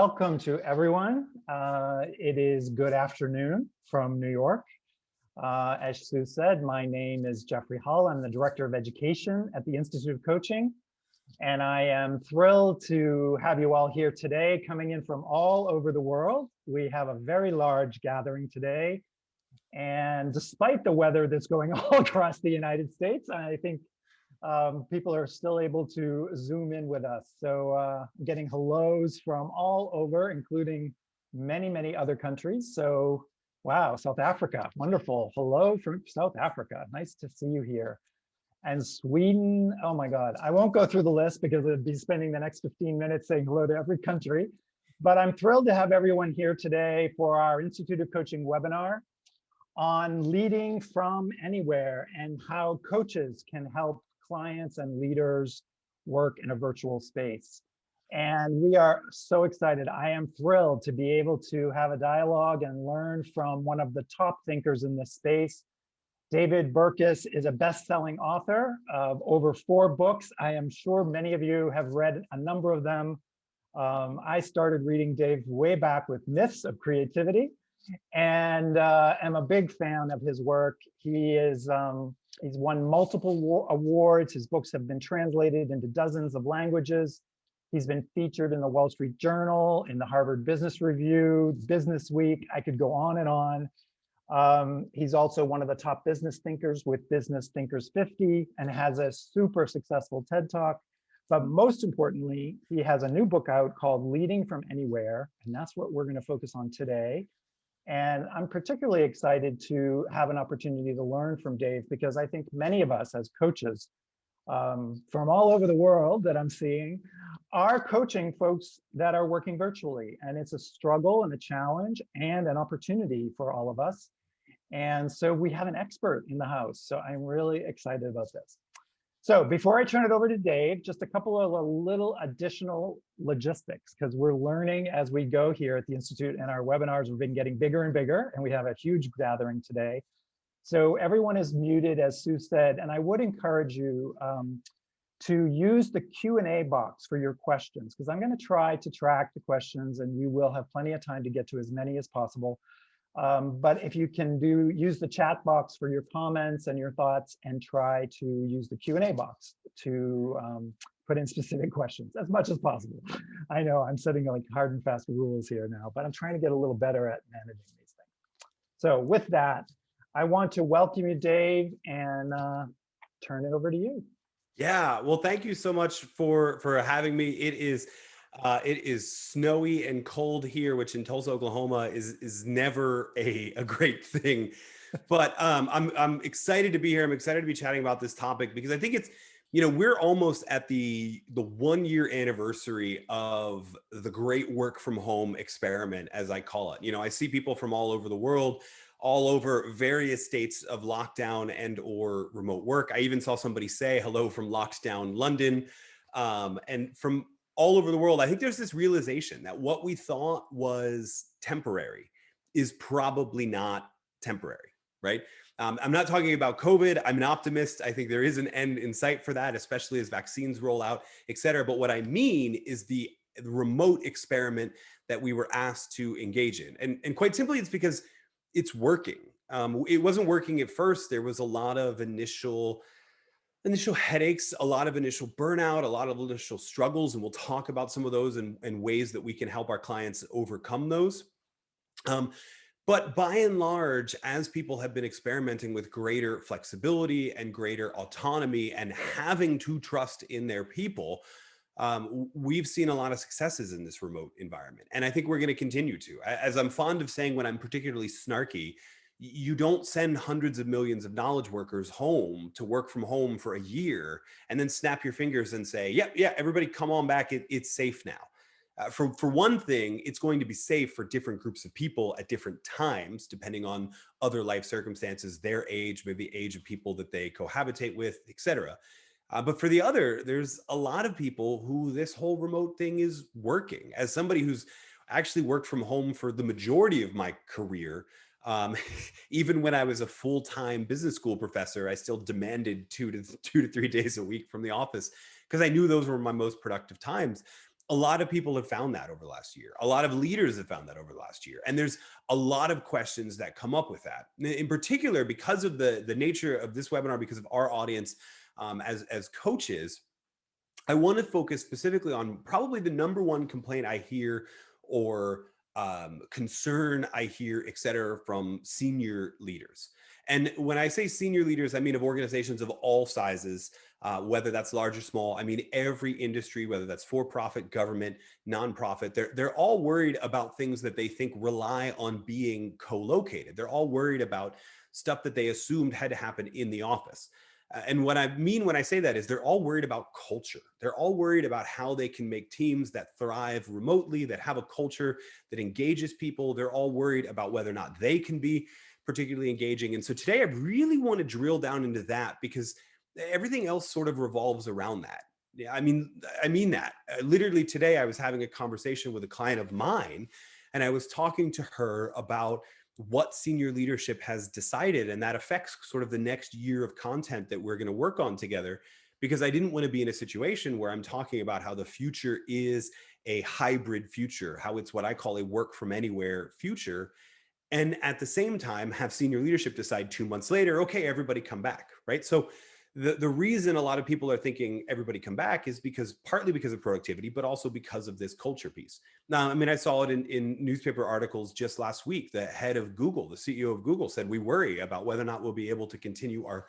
Welcome to everyone. It is good afternoon from New York. As Sue said, my name is Jeffrey Hull. I'm the Director of Education at the Institute of Coaching. And I am thrilled to have you all here today, coming in from all over the world. We have a very large gathering today. And despite the weather that's going all across the United States, I think people are still able to zoom in with us. So getting hellos from all over, including many, many other countries. So wow, South Africa, wonderful. Hello from South Africa. Nice to see you here. And Sweden, oh my God. I won't go through the list because I'd be spending the next 15 minutes saying hello to every country. But I'm thrilled to have everyone here today for our Institute of Coaching webinar on leading from anywhere and how coaches can help clients and leaders work in a virtual space. And we are so excited. I am thrilled to be able to have a dialogue and learn from one of the top thinkers in this space. David Burkus is a best-selling author of over 4 books. I am sure many of you have read a number of them. I started reading Dave way back with Myths of Creativity, and am a big fan of his work. He's won multiple awards. His books have been translated into dozens of languages. He's been featured in the Wall Street Journal, in the Harvard Business Review, Business Week. I could go on and on. He's also one of the top business thinkers with Business Thinkers 50 and has a super successful TED Talk. But most importantly, he has a new book out called Leading from Anywhere, and that's what we're going to focus on today. And I'm particularly excited to have an opportunity to learn from Dave because I think many of us as coaches from all over the world that I'm seeing are coaching folks that are working virtually. And it's a struggle and a challenge and an opportunity for all of us. And so we have an expert in the house. So I'm really excited about this. So before I turn it over to Dave, just a couple of little additional logistics, because we're learning as we go here at the Institute, and our webinars have been getting bigger and bigger, and we have a huge gathering today. So everyone is muted, as Sue said, and I would encourage you to use the Q&A box for your questions, because I'm going to try to track the questions, and you will have plenty of time to get to as many as possible. But if you can use the chat box for your comments and your thoughts, and try to use the Q&A box to put in specific questions as much as possible. I know I'm setting like hard and fast rules here now, but I'm trying to get a little better at managing these things. So with that, I want to welcome you, Dave, and turn it over to you. Yeah, well, thank you so much for having me. It is snowy and cold here, which in Tulsa, Oklahoma is never a great thing. But I'm excited to be here. I'm excited to be chatting about this topic because I think it's, we're almost at the 1-year anniversary of the great work from home experiment, as I call it. I see people from all over the world, all over various states of lockdown and or remote work. I even saw somebody say hello from locked down London, and from all over the world. I think there's this realization that what we thought was temporary is probably not temporary, right? I'm not talking about COVID. I'm an optimist. I think there is an end in sight for that, especially as vaccines roll out, et cetera. But what I mean is the remote experiment that we were asked to engage in. And quite simply, it's because it's working. It wasn't working at first. There was a lot of initial headaches, a lot of initial burnout, a lot of initial struggles, and we'll talk about some of those and ways that we can help our clients overcome those. But by and large, as people have been experimenting with greater flexibility and greater autonomy and having to trust in their people, we've seen a lot of successes in this remote environment. And I think we're going to continue to. As I'm fond of saying when I'm particularly snarky, you don't send hundreds of millions of knowledge workers home to work from home for a year and then snap your fingers and say, yeah, everybody come on back. It's safe now. For one thing, it's going to be safe for different groups of people at different times, depending on other life circumstances, their age, maybe the age of people that they cohabitate with, et cetera. But for the other, there's a lot of people who this whole remote thing is working. As somebody who's actually worked from home for the majority of my career, even when I was a full-time business school professor, I still demanded 2 to 3 days a week from the office because I knew those were my most productive times. A lot of people have found that over the last year. A lot of leaders have found that over the last year. And there's a lot of questions that come up with that. In particular, because of the nature of this webinar, because of our audience as coaches, I want to focus specifically on probably the number one complaint I hear or concern I hear, et cetera, from senior leaders. And when I say senior leaders, I mean of organizations of all sizes, whether that's large or small. I mean every industry, whether that's for-profit, government, nonprofit. They're all worried about things that they think rely on being co-located. They're all worried about stuff that they assumed had to happen in the office. And what I mean when I say that is they're all worried about culture. They're all worried about how they can make teams that thrive remotely, that have a culture that engages people. They're all worried about whether or not they can be particularly engaging. And so today I really want to drill down into that because everything else sort of revolves around that. Yeah, I mean that. Literally today I was having a conversation with a client of mine and I was talking to her about what senior leadership has decided, and that affects sort of the next year of content that we're going to work on together, because I didn't want to be in a situation where I'm talking about how the future is a hybrid future, how it's what I call a work from anywhere future, and at the same time have senior leadership decide 2 months later, okay, everybody come back, right? So the reason a lot of people are thinking everybody come back is partly because of productivity, but also because of this culture piece. Now, I mean, I saw it in newspaper articles just last week. The head of Google, the CEO of Google, said we worry about whether or not we'll be able to continue our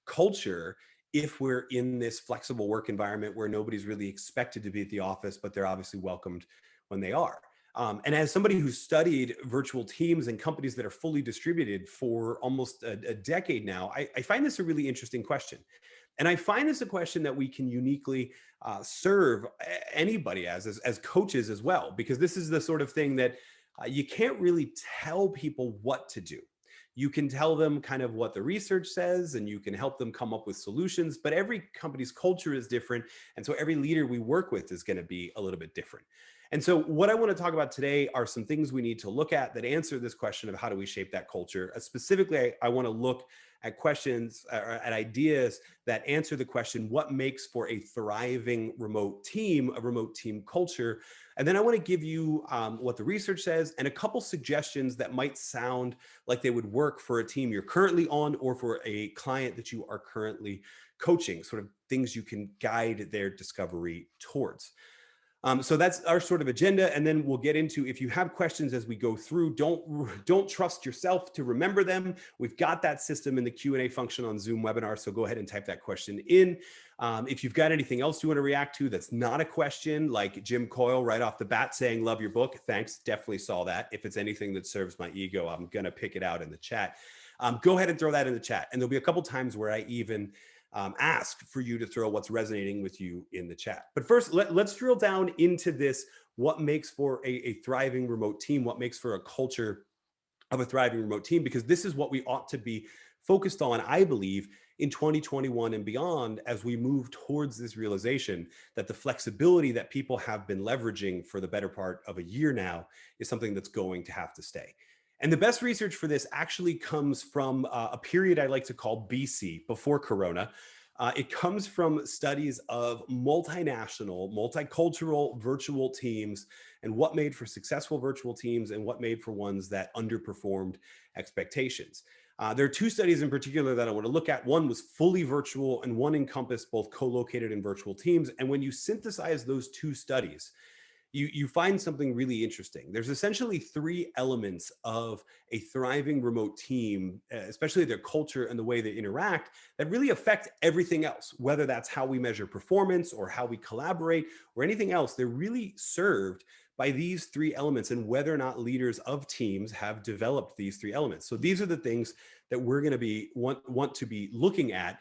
culture if we're in this flexible work environment where nobody's really expected to be at the office, but they're obviously welcomed when they are. And as somebody who studied virtual teams and companies that are fully distributed for almost a decade now, I find this a really interesting question. And I find this a question that we can uniquely serve anybody as coaches as well, because this is the sort of thing that you can't really tell people what to do. You can tell them kind of what the research says and you can help them come up with solutions, but every company's culture is different. And so every leader we work with is going to be a little bit different. And so what I want to talk about today are some things we need to look at that answer this question of how do we shape that culture. Specifically, I want to look at questions or at ideas that answer the question, what makes for a thriving remote team, a remote team culture? And then I want to give you what the research says and a couple suggestions that might sound like they would work for a team you're currently on or for a client that you are currently coaching, sort of things you can guide their discovery towards. So that's our sort of agenda, and then we'll get into, if you have questions as we go through, don't trust yourself to remember them. We've got that system in the Q&A function on Zoom webinar, so go ahead and type that question in. If you've got anything else you want to react to that's not a question, like Jim Coyle right off the bat saying, love your book, thanks, definitely saw that. If it's anything that serves my ego, I'm going to pick it out in the chat. Go ahead and throw that in the chat, and there'll be a couple times where I even ask for you to throw what's resonating with you in the chat. But first, let's drill down into this, what makes for a thriving remote team, what makes for a culture of a thriving remote team, because this is what we ought to be focused on, I believe, in 2021 and beyond, as we move towards this realization that the flexibility that people have been leveraging for the better part of a year now is something that's going to have to stay. And the best research for this actually comes from a period I like to call BC, before Corona. It comes from studies of multinational, multicultural virtual teams and what made for successful virtual teams and what made for ones that underperformed expectations. There are two studies in particular that I want to look at. One was fully virtual and one encompassed both co-located and virtual teams. And when you synthesize those two studies, you find something really interesting. There's essentially three elements of a thriving remote team, especially their culture and the way they interact, that really affect everything else, whether that's how we measure performance or how we collaborate or anything else. They're really served by these three elements and whether or not leaders of teams have developed these three elements. So these are the things that we're going to want to be looking at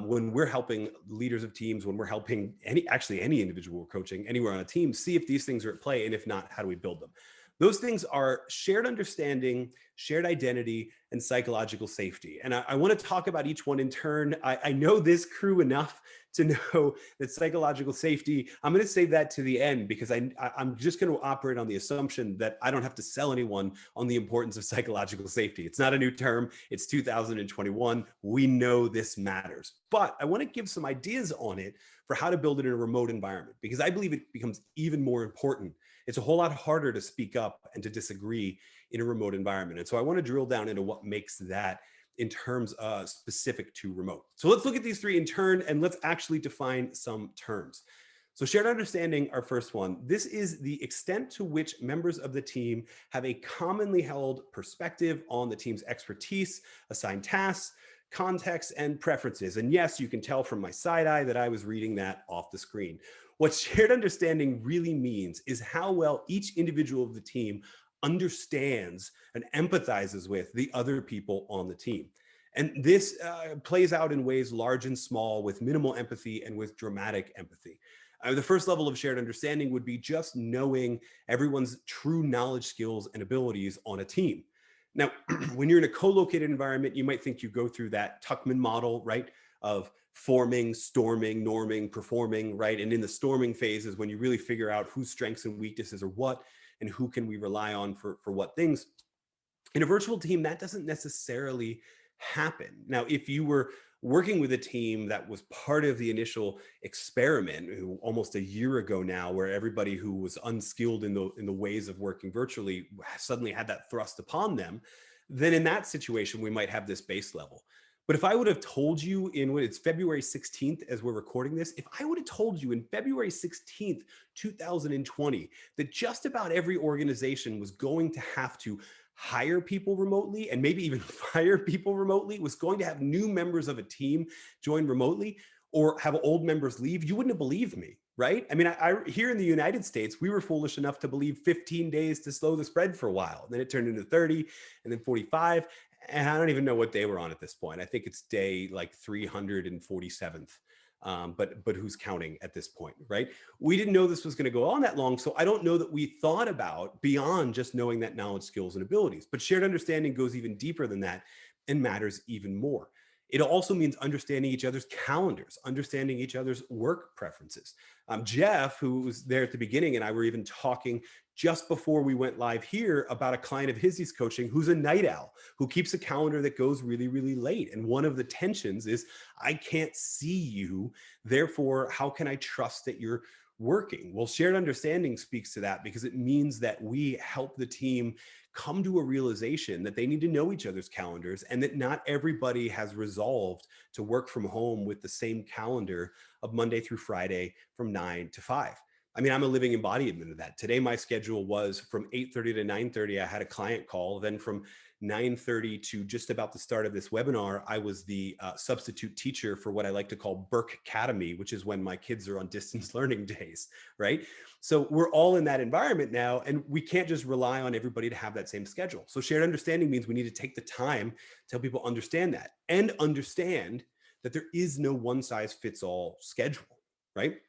when we're helping leaders of teams, when we're helping any individual we're coaching anywhere on a team, see if these things are at play, and if not, how do we build them? Those things are shared understanding, shared identity, and psychological safety. And I want to talk about each one in turn. I know this crew enough to know that psychological safety, I'm going to save that to the end because I'm just going to operate on the assumption that I don't have to sell anyone on the importance of psychological safety. It's not a new term. It's 2021. We know this matters. But I want to give some ideas on it for how to build it in a remote environment, because I believe it becomes even more important. It's a whole lot harder to speak up and to disagree in a remote environment. And so I want to drill down into what makes that in terms specific to remote. So let's look at these three in turn and let's actually define some terms. So shared understanding, our first one, this is the extent to which members of the team have a commonly held perspective on the team's expertise, assigned tasks, context, and preferences. And yes, you can tell from my side eye that I was reading that off the screen. What shared understanding really means is how well each individual of the team understands and empathizes with the other people on the team. And this plays out in ways large and small, with minimal empathy and with dramatic empathy. The first level of shared understanding would be just knowing everyone's true knowledge, skills, and abilities on a team. Now, when you're in a co-located environment, you might think you go through that Tuckman model, right? Of forming, storming, norming, performing, right? And in the storming phase is when you really figure out whose strengths and weaknesses are what, and who can we rely on for what things. In a virtual team, that doesn't necessarily happen. Now, if you were working with a team that was part of the initial experiment almost a year ago now, where everybody who was unskilled in the ways of working virtually suddenly had that thrust upon them, then in that situation, we might have this base level. But if I would have told you it's February 16th as we're recording this, if I would have told you in February 16th, 2020, that just about every organization was going to have to hire people remotely and maybe even fire people remotely, was going to have new members of a team join remotely or have old members leave, you wouldn't have believed me, right? I mean, I here in the United States, we were foolish enough to believe 15 days to slow the spread for a while. Then it turned into 30 and then 45. And I don't even know what day we're on at this point. I think it's day like 347th. But who's counting at this point, right? We didn't know this was going to go on that long. So I don't know that we thought about beyond just knowing that knowledge, skills, and abilities. But shared understanding goes even deeper than that and matters even more. It also means understanding each other's calendars, understanding each other's work preferences. Jeff, who was there at the beginning, and I were even talking just before we went live here about a client of his he's coaching who's a night owl, who keeps a calendar that goes really, really late. And one of the tensions is, I can't see you, therefore, how can I trust that you're working? Well, shared understanding speaks to that because it means that we help the team come to a realization that they need to know each other's calendars and that not everybody has resolved to work from home with the same calendar of Monday through Friday from 9 to 5. I mean, I'm a living embodiment of that. Today, my schedule was from 8:30 to 9:30. I had a client call. Then from 9:30 to just about the start of this webinar, I was the substitute teacher for what I like to call Burke Academy, which is when my kids are on distance learning days, right? So we're all in that environment now, and we can't just rely on everybody to have that same schedule. So shared understanding means we need to take the time to help people understand that and understand that there is no one size fits all schedule, right?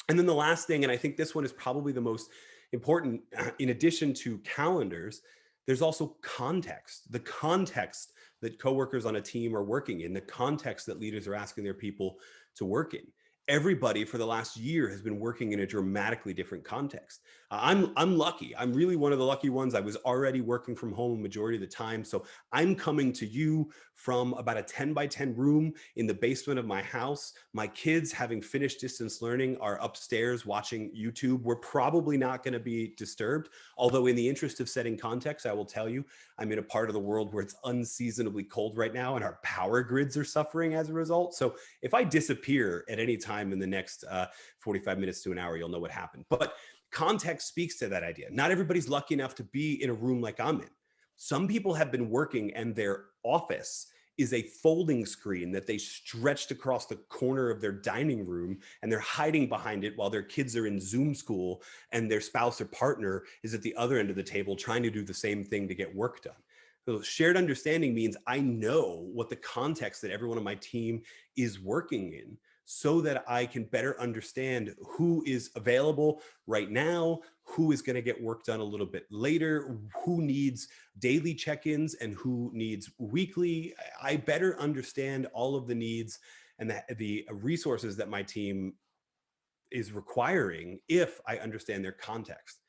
And then the last thing, and I think this one is probably the most important, in addition to calendars, there's also context, the context that coworkers on a team are working in, the context that leaders are asking their people to work in. Everybody for the last year has been working in a dramatically different context. I'm lucky. I'm really one of the lucky ones. I was already working from home a majority of the time. So I'm coming to you from about a 10 by 10 room in the basement of my house. My kids, having finished distance learning, are upstairs watching YouTube. We're probably not going to be disturbed. Although in the interest of setting context, I will tell you, I'm in a part of the world where it's unseasonably cold right now and our power grids are suffering as a result. So if I disappear at any time in the next 45 minutes to an hour, you'll know what happened. But context speaks to that idea. Not everybody's lucky enough to be in a room like I'm in. Some people have been working and their office is a folding screen that they stretched across the corner of their dining room, and they're hiding behind it while their kids are in Zoom school and their spouse or partner is at the other end of the table trying to do the same thing to get work done. So shared understanding means I know what the context that everyone on my team is working in, so that I can better understand who is available right now, who is going to get work done a little bit later, who needs daily check-ins and who needs weekly. I better understand all of the needs and the resources that my team is requiring if I understand their context.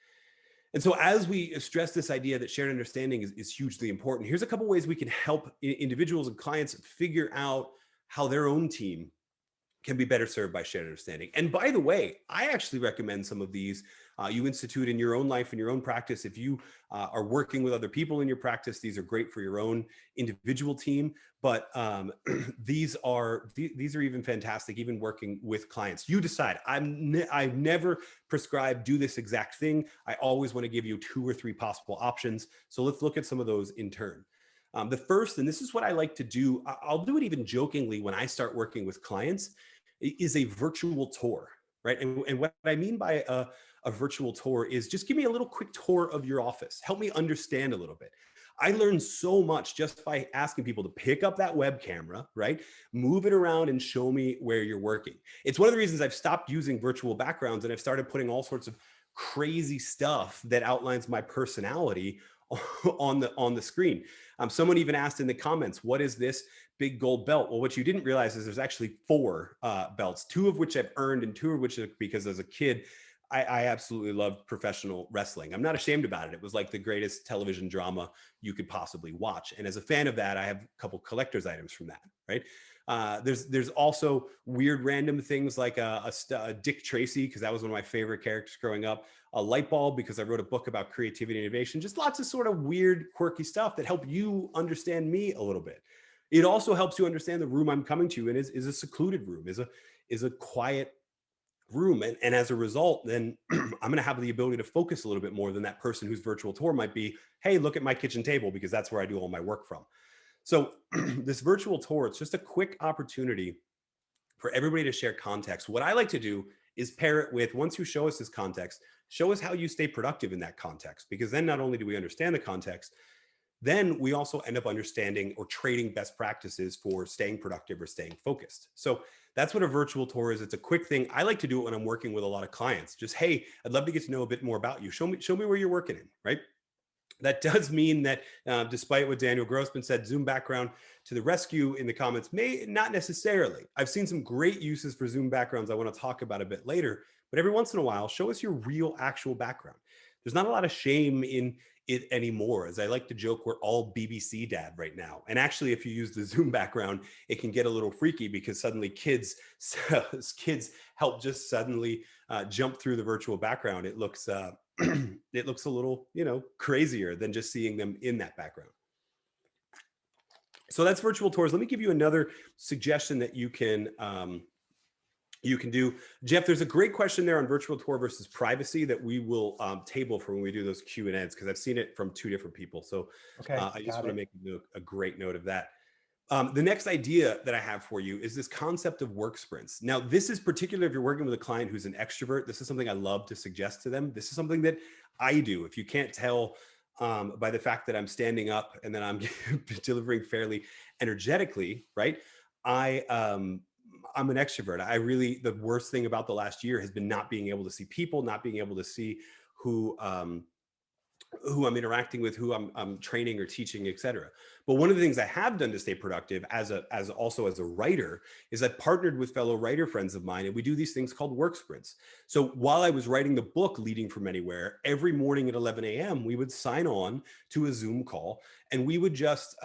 And so as we stress this idea that shared understanding is hugely important, here's a couple ways we can help individuals and clients figure out how their own team can be better served by shared understanding. And by the way, I actually recommend some of these you institute in your own life, in your own practice. If you are working with other people in your practice, these are great for your own individual team. But these are even fantastic, even working with clients. You decide. I've never prescribed do this exact thing. I always want to give you 2 or 3 possible options. So let's look at some of those in turn. The first, and this is what I like to do, I'll do it even jokingly when I start working with clients, is a virtual tour, right? And what I mean by a virtual tour is just give me a little quick tour of your office. Help me understand a little bit. I learned so much just by asking people to pick up that web camera, right? Move it around and show me where you're working. It's one of the reasons I've stopped using virtual backgrounds and I've started putting all sorts of crazy stuff that outlines my personality on the screen. Someone even asked in the comments, what is this big gold belt? Well, what you didn't realize is there's actually 4 belts, 2 of which I've earned and 2 of which because as a kid, I absolutely loved professional wrestling. I'm not ashamed about it. It was like the greatest television drama you could possibly watch. And as a fan of that, I have a couple collector's items from that, right? There's also weird random things like a Dick Tracy, because that was one of my favorite characters growing up, a light bulb because I wrote a book about creativity and innovation, just lots of sort of weird, quirky stuff that help you understand me a little bit. It also helps you understand the room I'm coming to and is a secluded room, is a quiet room. And as a result, then I'm going to have the ability to focus a little bit more than that person whose virtual tour might be, hey, look at my kitchen table, because that's where I do all my work from. So this virtual tour, it's just a quick opportunity for everybody to share context. What I like to do is pair it with, once you show us this context, show us how you stay productive in that context, because then not only do we understand the context, then we also end up understanding or trading best practices for staying productive or staying focused. So that's what a virtual tour is. It's a quick thing. I like to do it when I'm working with a lot of clients. Just, hey, I'd love to get to know a bit more about you. Show me where you're working in, right? That does mean that despite what Daniel Grossman said, Zoom background to the rescue in the comments, may not necessarily. I've seen some great uses for Zoom backgrounds I want to talk about a bit later, but every once in a while, show us your real actual background. There's not a lot of shame in it anymore. As I like to joke, we're all BBC dad right now. And actually, if you use the Zoom background, it can get a little freaky because suddenly kids help just suddenly jump through the virtual background. It looks it looks a little, crazier than just seeing them in that background. So that's virtual tours. Let me give you another suggestion that you can do. Jeff, there's a great question there on virtual tour versus privacy that we will table for when we do those Q&As, because I've seen it from 2 different people. So Okay, I just want to make a great note of that. The next idea that I have for you is this concept of work sprints. Now, this is particular if you're working with a client who's an extrovert. This is something I love to suggest to them. This is something that I do. If you can't tell by the fact that I'm standing up and then I'm delivering fairly energetically, right? I'm an extrovert. The worst thing about the last year has been not being able to see people, not being able to see who I'm interacting with, who I'm training or teaching, et cetera. But one of the things I have done to stay productive as a writer is I've partnered with fellow writer friends of mine, and we do these things called work sprints. So while I was writing the book Leading from Anywhere, every morning at 11 a.m., we would sign on to a Zoom call, and we would just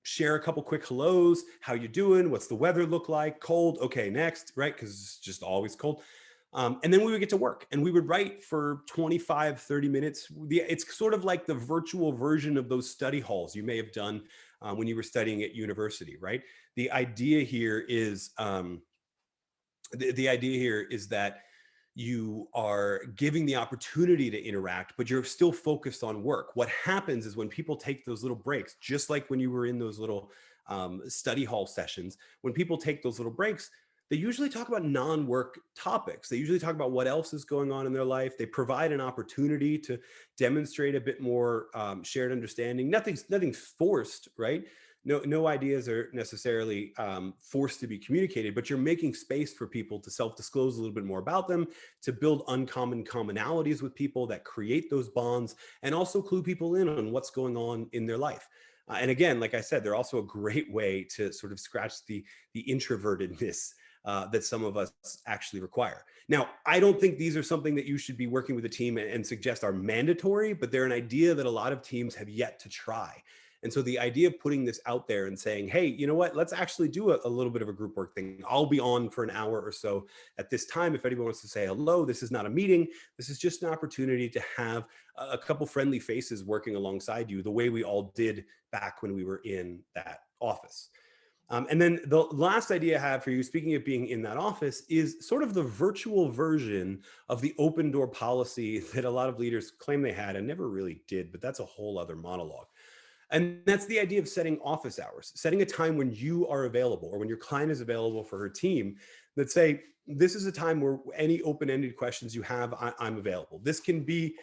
share a couple quick hellos. How you doing? What's the weather look like? Cold. Okay, next, right? Because it's just always cold. And then we would get to work and we would write for 25, 30 minutes. It's sort of like the virtual version of those study halls you may have done when you were studying at university, right? The idea here is that you are giving the opportunity to interact, but you're still focused on work. What happens is when people take those little breaks, just like when you were in those little study hall sessions, when people take those little breaks, they usually talk about non-work topics. They usually talk about what else is going on in their life. They provide an opportunity to demonstrate a bit more shared understanding. Nothing's forced, right? no ideas are necessarily forced to be communicated, but you're making space for people to self-disclose a little bit more about them, to build uncommon commonalities with people that create those bonds, and also clue people in on what's going on in their life. And again, like I said, they're also a great way to sort of scratch the introvertedness that some of us actually require. Now, I don't think these are something that you should be working with a team and suggest are mandatory, but they're an idea that a lot of teams have yet to try. And so the idea of putting this out there and saying, hey, you know what, let's actually do a little bit of a group work thing. I'll be on for an hour or so at this time. If anyone wants to say hello, this is not a meeting. This is just an opportunity to have a couple friendly faces working alongside you the way we all did back when we were in that office. And then the last idea I have for you, speaking of being in that office, is sort of the virtual version of the open door policy that a lot of leaders claim they had and never really did, but that's a whole other monologue. And that's the idea of setting office hours, setting a time when you are available or when your client is available for her team that say, this is a time where any open-ended questions you have, I'm available. This can be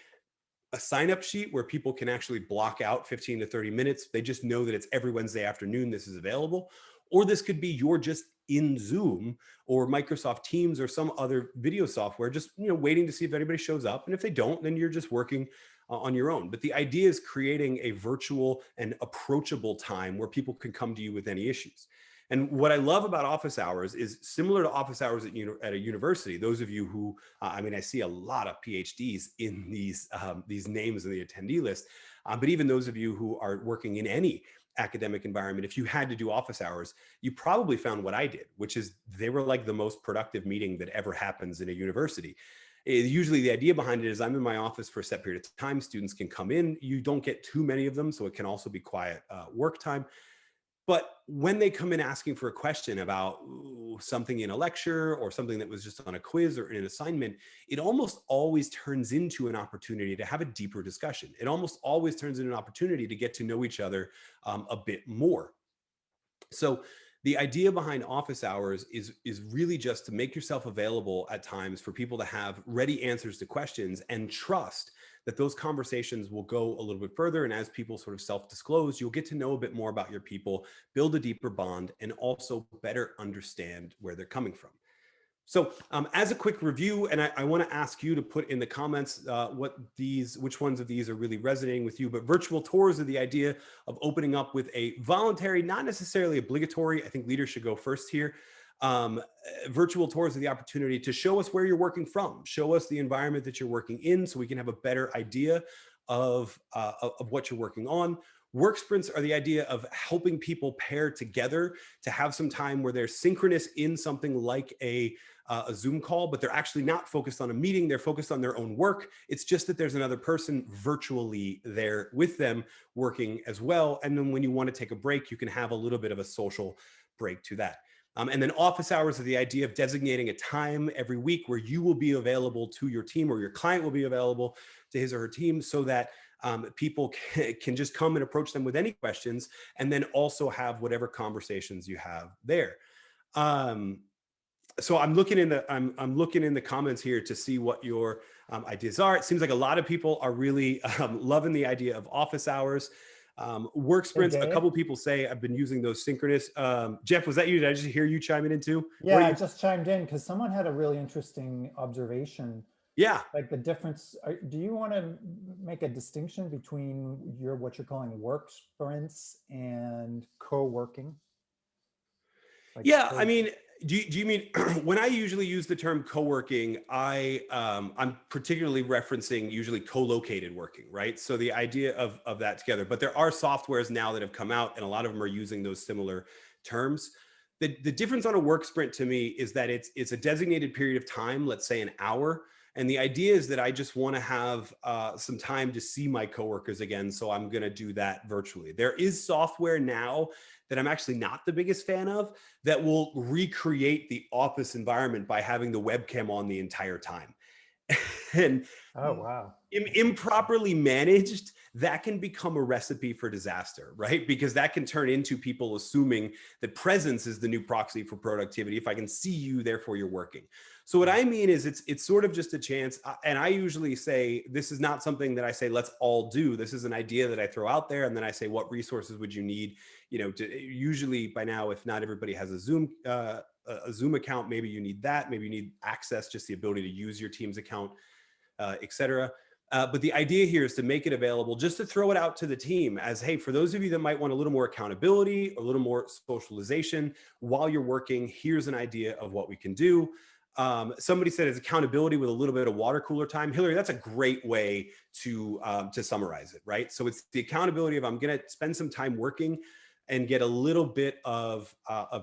a sign-up sheet where people can actually block out 15 to 30 minutes. They just know that it's every Wednesday afternoon this is available. Or this could be you're just in Zoom or Microsoft Teams or some other video software, just waiting to see if anybody shows up. And if they don't, then you're just working on your own. But the idea is creating a virtual and approachable time where people can come to you with any issues. And what I love about office hours is similar to office hours at a university. Those of you who, I see a lot of PhDs in these names in the attendee list, but even those of you who are working in any academic environment, if you had to do office hours, you probably found what I did, which is they were like the most productive meeting that ever happens in a university. Usually the idea behind it is I'm in my office for a set period of time. Students can come in. You don't get too many of them, so it can also be quiet work time. But when they come in asking for a question about something in a lecture or something that was just on a quiz or in an assignment, it almost always turns into an opportunity to have a deeper discussion. It almost always turns into an opportunity to get to know each other a bit more. So the idea behind office hours is really just to make yourself available at times for people to have ready answers to questions and trust that those conversations will go a little bit further. And as people sort of self-disclose, you'll get to know a bit more about your people, build a deeper bond, and also better understand where they're coming from. So as a quick review, and I want to ask you to put in the comments which ones of these are really resonating with you, but virtual tours are the idea of opening up with a voluntary, not necessarily obligatory, I think leaders should go first here. Virtual tours are the opportunity to show us where you're working from, show us the environment that you're working in so we can have a better idea of what you're working on. Work sprints are the idea of helping people pair together to have some time where they're synchronous in something like a Zoom call, but they're actually not focused on a meeting. They're focused on their own work. It's just that there's another person virtually there with them working as well. And then when you want to take a break, you can have a little bit of a social break to that. And then office hours are the idea of designating a time every week where you will be available to your team or your client will be available to his or her team so that people can just come and approach them with any questions and then also have whatever conversations you have there. So I'm looking in the comments here to see what your ideas are. It seems like a lot of people are really loving the idea of office hours. Work sprints, a couple people say I've been using those synchronous. Jeff, was that you? Did I just hear you chiming in too? Yeah, I just chimed in because someone had a really interesting observation. Yeah. Like the difference, do you want to make a distinction between what you're calling work sprints and co-working? Like I mean, do you mean when I usually use the term co-working, I'm particularly referencing usually co-located working, right? So the idea of that together, but there are softwares now that have come out and a lot of them are using those similar terms. The difference on a work sprint to me is that it's a designated period of time, let's say an hour. And the idea is that I just want to have some time to see my coworkers again. So I'm going to do that virtually. There is software now that I'm actually not the biggest fan of that will recreate the office environment by having the webcam on the entire time. And Oh, wow. improperly managed, that can become a recipe for disaster, right? Because that can turn into people assuming that presence is the new proxy for productivity. If I can see you, therefore you're working. So what I mean is it's sort of just a chance. And I usually say, this is not something that I say, let's all do. This is an idea that I throw out there. And then I say, what resources would you need? You know, usually by now, if not everybody has a Zoom account, maybe you need that. Maybe you need access, just the ability to use your team's account, et cetera. But the idea here is to make it available, just to throw it out to the team as, hey, for those of you that might want a little more accountability, a little more socialization while you're working, here's an idea of what we can do. Somebody said it's accountability with a little bit of water cooler time. Hillary, that's a great way to summarize it, right? So it's the accountability of, I'm going to spend some time working and get a little bit of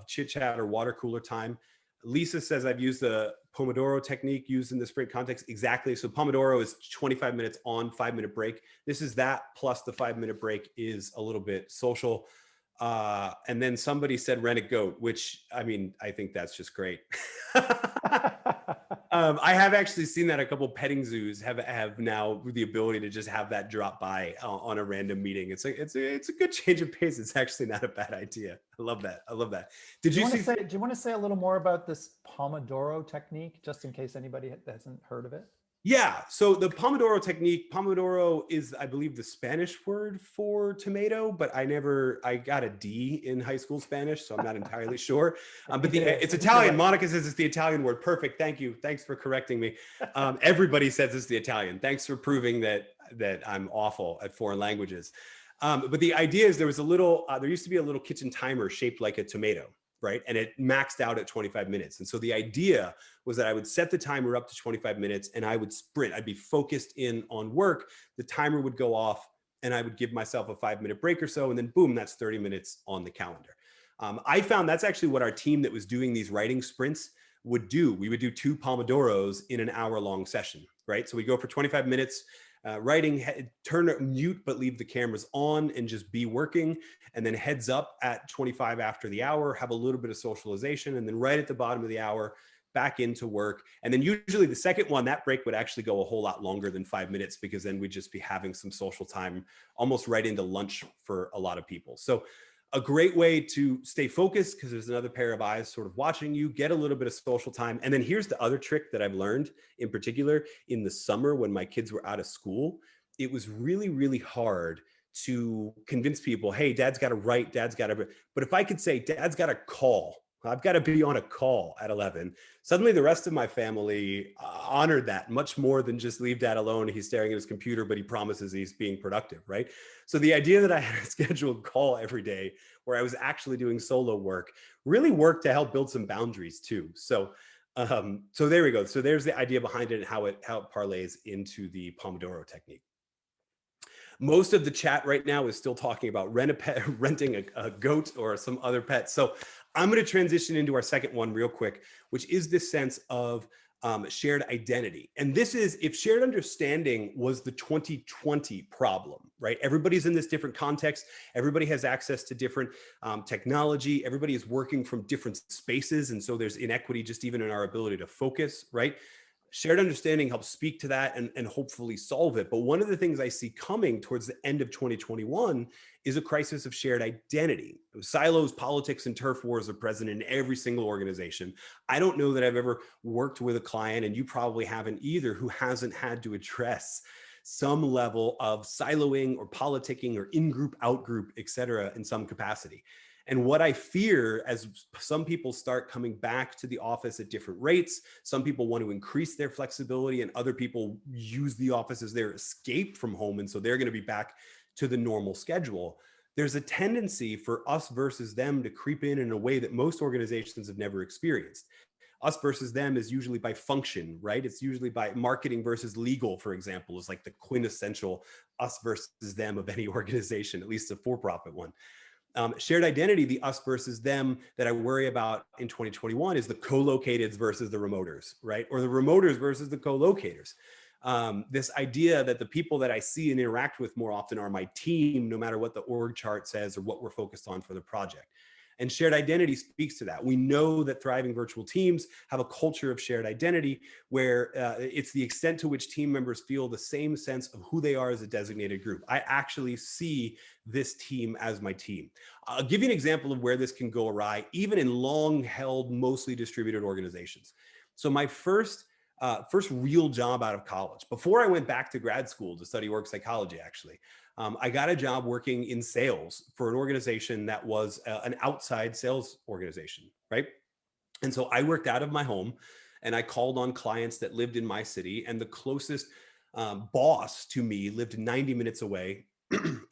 chit chat or water cooler time. Lisa says, I've used the Pomodoro technique used in the sprint context. Exactly. So Pomodoro is 25 minutes on, 5-minute break. This is that plus the 5-minute break is a little bit social. And then somebody said rent a goat, which, I mean, I think that's just great. I have actually seen that a couple petting zoos have now the ability to just have that drop by on a random meeting. It's a good change of pace. It's actually not a bad idea. I love that. I love that. Do you want to say a little more about this Pomodoro technique, just in case anybody hasn't heard of it? Yeah. So the Pomodoro technique, Pomodoro is, I believe, the Spanish word for tomato, but I got a D in high school Spanish, so I'm not entirely sure. But it's Italian. Monica says it's the Italian word. Perfect. Thank you. Thanks for correcting me. Everybody says it's the Italian. Thanks for proving that I'm awful at foreign languages. But the idea is there used to be a little kitchen timer shaped like a tomato, right? And it maxed out at 25 minutes. And so the idea was that I would set the timer up to 25 minutes and I would sprint. I'd be focused in on work. The timer would go off and I would give myself a 5-minute break or so. And then boom, that's 30 minutes on the calendar. I found that's actually what our team that was doing these writing sprints would do. We would do 2 Pomodoros in an hour-long session, right? So we go for 25 minutes, writing, turn mute, but leave the cameras on and just be working. And then heads up at 25 after the hour, have a little bit of socialization. And then right at the bottom of the hour, back into work. And then usually the second one, that break would actually go a whole lot longer than 5 minutes, because then we'd just be having some social time almost right into lunch for a lot of people. So a great way to stay focused, because there's another pair of eyes sort of watching you, get a little bit of social time. And then here's the other trick that I've learned, in particular in the summer when my kids were out of school. It was really, really hard to convince people, hey, dad's got to write, dad's got to, but if I could say, dad's got to call, I've got to be on a call at 11. Suddenly the rest of my family honored that much more than just leave dad alone. He's staring at his computer, but he promises he's being productive, right? So the idea that I had a scheduled call every day where I was actually doing solo work really worked to help build some boundaries too. So there we go. So there's the idea behind it and how it parlays into the Pomodoro technique. Most of the chat right now is still talking about renting a goat or some other pet. So I'm going to transition into our second one real quick, which is this sense of shared identity. And this is, if shared understanding was the 2020 problem, right? Everybody's in this different context. Everybody has access to different technology. Everybody is working from different spaces. And so there's inequity just even in our ability to focus, right? Shared understanding helps speak to that and hopefully solve it. But one of the things I see coming towards the end of 2021 is a crisis of shared identity. Silos, politics, and turf wars are present in every single organization. I don't know that I've ever worked with a client, and you probably haven't either, who hasn't had to address some level of siloing or politicking or in-group, out-group, et cetera, in some capacity. And what I fear, as some people start coming back to the office at different rates, some people want to increase their flexibility and other people use the office as their escape from home. And so they're going to be back to the normal schedule. There's a tendency for us versus them to creep in a way that most organizations have never experienced. Us versus them is usually by function, right? It's usually by marketing versus legal, for example, is like the quintessential us versus them of any organization, at least a for-profit one. Shared identity, the us versus them that I worry about in 2021 is the co-locateds versus the remoters, right? Or the remoters versus the co-locators. This idea that the people that I see and interact with more often are my team, no matter what the org chart says or what we're focused on for the project. And shared identity speaks to that. We know that thriving virtual teams have a culture of shared identity where it's the extent to which team members feel the same sense of who they are as a designated group. I actually see this team as my team. I'll give you an example of where this can go awry, even in long-held, mostly distributed organizations. So my first real job out of college, before I went back to grad school to study work psychology, actually, I got a job working in sales for an organization that was an outside sales organization, right? And so I worked out of my home and I called on clients that lived in my city, and the closest boss to me lived 90 minutes away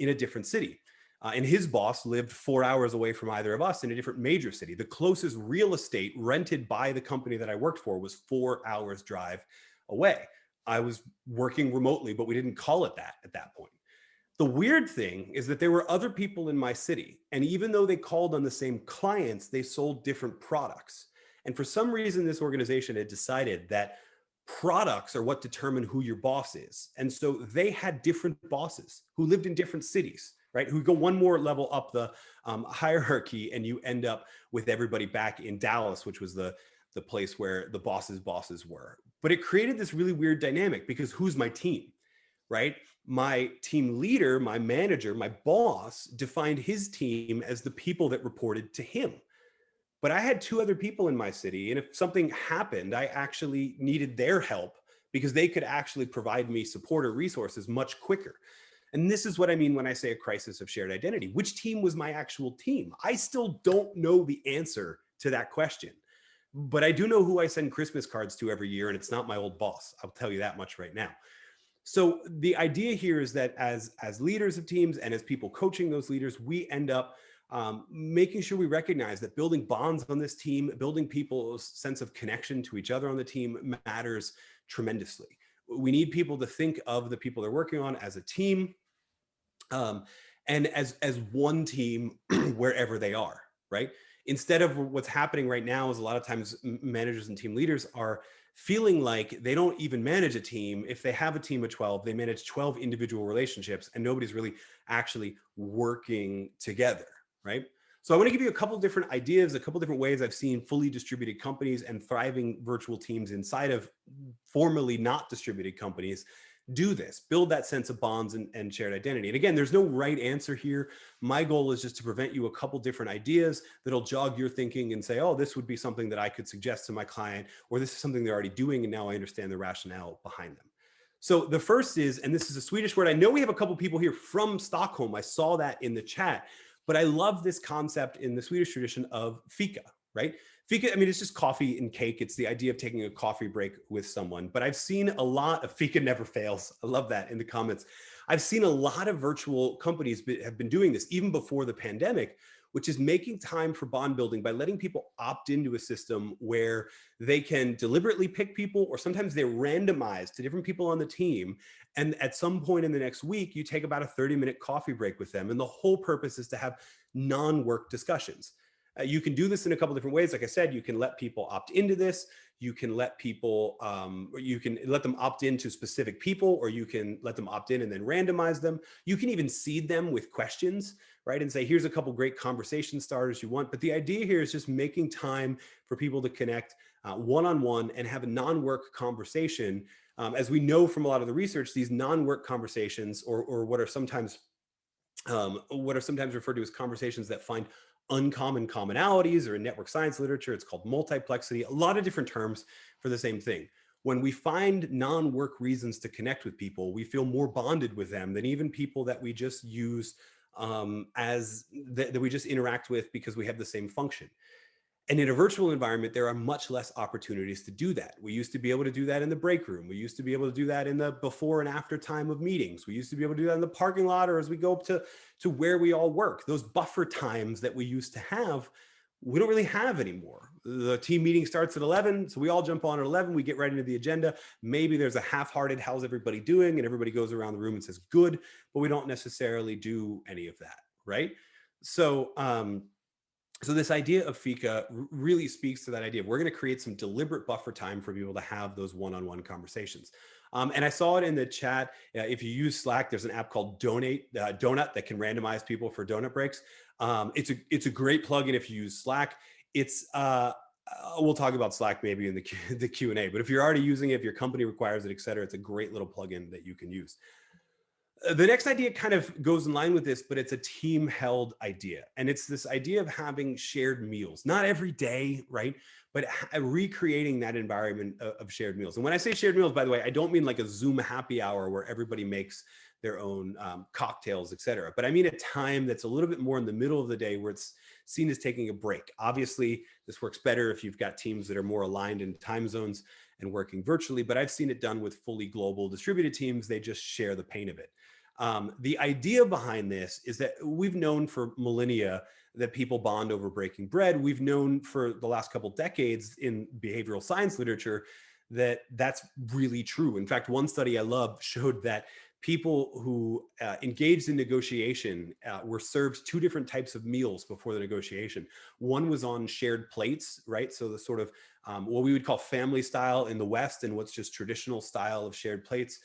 in a different city. And his boss lived 4 hours away from either of us in a different major city. The closest real estate rented by the company that I worked for was 4 hours drive away. I was working remotely, but we didn't call it that at that point. The weird thing is that there were other people in my city, and even though they called on the same clients, they sold different products. And for some reason, this organization had decided that products are what determine who your boss is. And so they had different bosses who lived in different cities, right? Who go one more level up the hierarchy, and you end up with everybody back in Dallas, which was the place where the bosses were. But it created this really weird dynamic, because who's my team, right? My team leader, my manager, my boss defined his team as the people that reported to him. But I had 2 other people in my city, and if something happened, I actually needed their help because they could actually provide me support or resources much quicker. And this is what I mean when I say a crisis of shared identity. Which team was my actual team? I still don't know the answer to that question, but I do know who I send Christmas cards to every year, and it's not my old boss. I'll tell you that much right now. So the idea here is that as leaders of teams and as people coaching those leaders, we end up making sure we recognize that building bonds on this team, building people's sense of connection to each other on the team matters tremendously. We need people to think of the people they're working on as a team, and as one team wherever they are, right? Instead of what's happening right now is a lot of times managers and team leaders are feeling like they don't even manage a team. If they have a team of 12, they manage 12 individual relationships, and nobody's really actually working together, right? So I want to give you a couple of different ideas, a couple of different ways I've seen fully distributed companies and thriving virtual teams inside of formerly not distributed companies do this, build that sense of bonds and shared identity. And again, there's no right answer here. My goal is just to present you a couple different ideas that'll jog your thinking and say, oh, this would be something that I could suggest to my client, or this is something they're already doing, and now I understand the rationale behind them. So the first is, and this is a Swedish word. I know we have a couple people here from Stockholm. I saw that in the chat, but I love this concept in the Swedish tradition of fika, right? Fika, I mean, it's just coffee and cake. It's the idea of taking a coffee break with someone. But I've seen a lot of fika never fails. I love that in the comments. I've seen a lot of virtual companies have been doing this even before the pandemic, which is making time for bond building by letting people opt into a system where they can deliberately pick people, or sometimes they're randomized to different people on the team. And at some point in the next week, you take about a 30-minute coffee break with them. And the whole purpose is to have non-work discussions. You can do this in a couple different ways. Like I said, you can let people opt into this. You can let people, or you can let them opt into specific people, or you can let them opt in and then randomize them. You can even seed them with questions, right? And say, here's a couple great conversation starters you want. But the idea here is just making time for people to connect one-on-one and have a non-work conversation. As we know from a lot of the research, these non-work conversations, or what are sometimes referred to as conversations that find uncommon commonalities, or in network science literature, it's called multiplexity, a lot of different terms for the same thing. When we find non-work reasons to connect with people, we feel more bonded with them than even people that we just use that we just interact with because we have the same function. And in a virtual environment, there are much less opportunities to do that. We used to be able to do that in the break room. We used to be able to do that in the before and after time of meetings. We used to be able to do that in the parking lot, or as we go up to where we all work. Those buffer times that we used to have, we don't really have anymore. The team meeting starts at 11, so we all jump on at 11. We get right into the agenda. Maybe there's a half-hearted, how's everybody doing? And everybody goes around the room and says, good, but we don't necessarily do any of that, right? So, so this idea of fika really speaks to that idea of we're going to create some deliberate buffer time for people to have those one-on-one conversations. And I saw it in the chat. If you use Slack, there's an app called Donut that can randomize people for donut breaks. It's a great plugin if you use Slack. It's we'll talk about Slack maybe in the Q&A, but if you're already using it, if your company requires it, et cetera, it's a great little plugin that you can use. The next idea kind of goes in line with this, but it's a team held idea. And it's this idea of having shared meals, not every day, right? But recreating that environment of shared meals. And when I say shared meals, by the way, I don't mean like a Zoom happy hour where everybody makes their own cocktails, et cetera. But I mean a time that's a little bit more in the middle of the day where it's seen as taking a break. Obviously, this works better if you've got teams that are more aligned in time zones and working virtually, but I've seen it done with fully global distributed teams. They just share the pain of it. The idea behind this is that we've known for millennia that people bond over breaking bread. We've known for the last couple decades in behavioral science literature that that's really true. In fact, one study I love showed that people who engaged in negotiation were served two different types of meals before the negotiation. One was on shared plates, right? So the sort of what we would call family style in the West and what's just traditional style of shared plates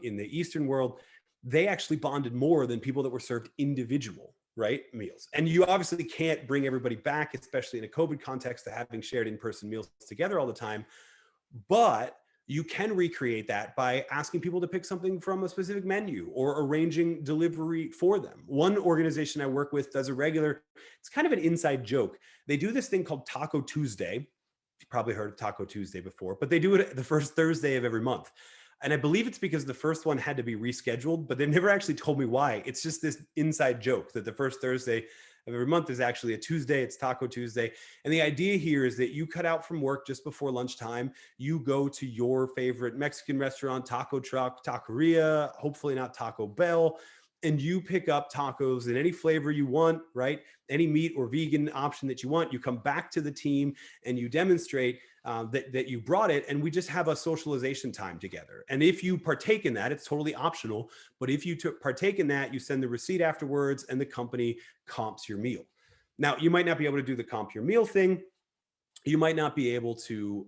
in the Eastern world. They actually bonded more than people that were served individual, right, meals. And you obviously can't bring everybody back, especially in a COVID context, to having shared in-person meals together all the time. But you can recreate that by asking people to pick something from a specific menu or arranging delivery for them. One organization I work with does a regular, it's kind of an inside joke. They do this thing called Taco Tuesday. You've probably heard of Taco Tuesday before, but they do it the first Thursday of every month. And I believe it's because the first one had to be rescheduled, but they've never actually told me why. It's just this inside joke that the first Thursday of every month is actually a Tuesday. It's Taco Tuesday. And the idea here is that you cut out from work just before lunchtime. You go to your favorite Mexican restaurant, taco truck, taqueria, hopefully not Taco Bell, and you pick up tacos in any flavor you want, right? Any meat or vegan option that you want. You come back to the team and you demonstrate that you brought it, and we just have a socialization time together. And if you partake in that, it's totally optional. But if you partake in that, you send the receipt afterwards, and the company comps your meal. Now, you might not be able to do the comp your meal thing. You might not be able to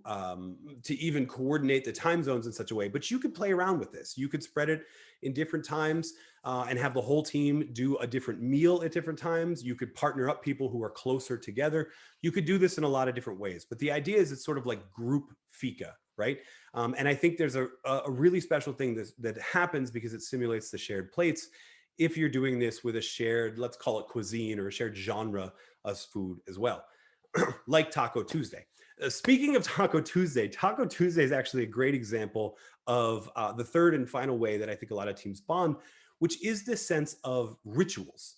even coordinate the time zones in such a way, but you could play around with this. You could spread it in different times and have the whole team do a different meal at different times. You could partner up people who are closer together. You could do this in a lot of different ways, but the idea is it's sort of like group fika, right? And I think there's a really special thing that happens because it simulates the shared plates if you're doing this with a shared, let's call it cuisine, or a shared genre of food as well. Like Taco Tuesday. Speaking of Taco Tuesday is actually a great example of the third and final way that I think a lot of teams bond, which is this sense of rituals.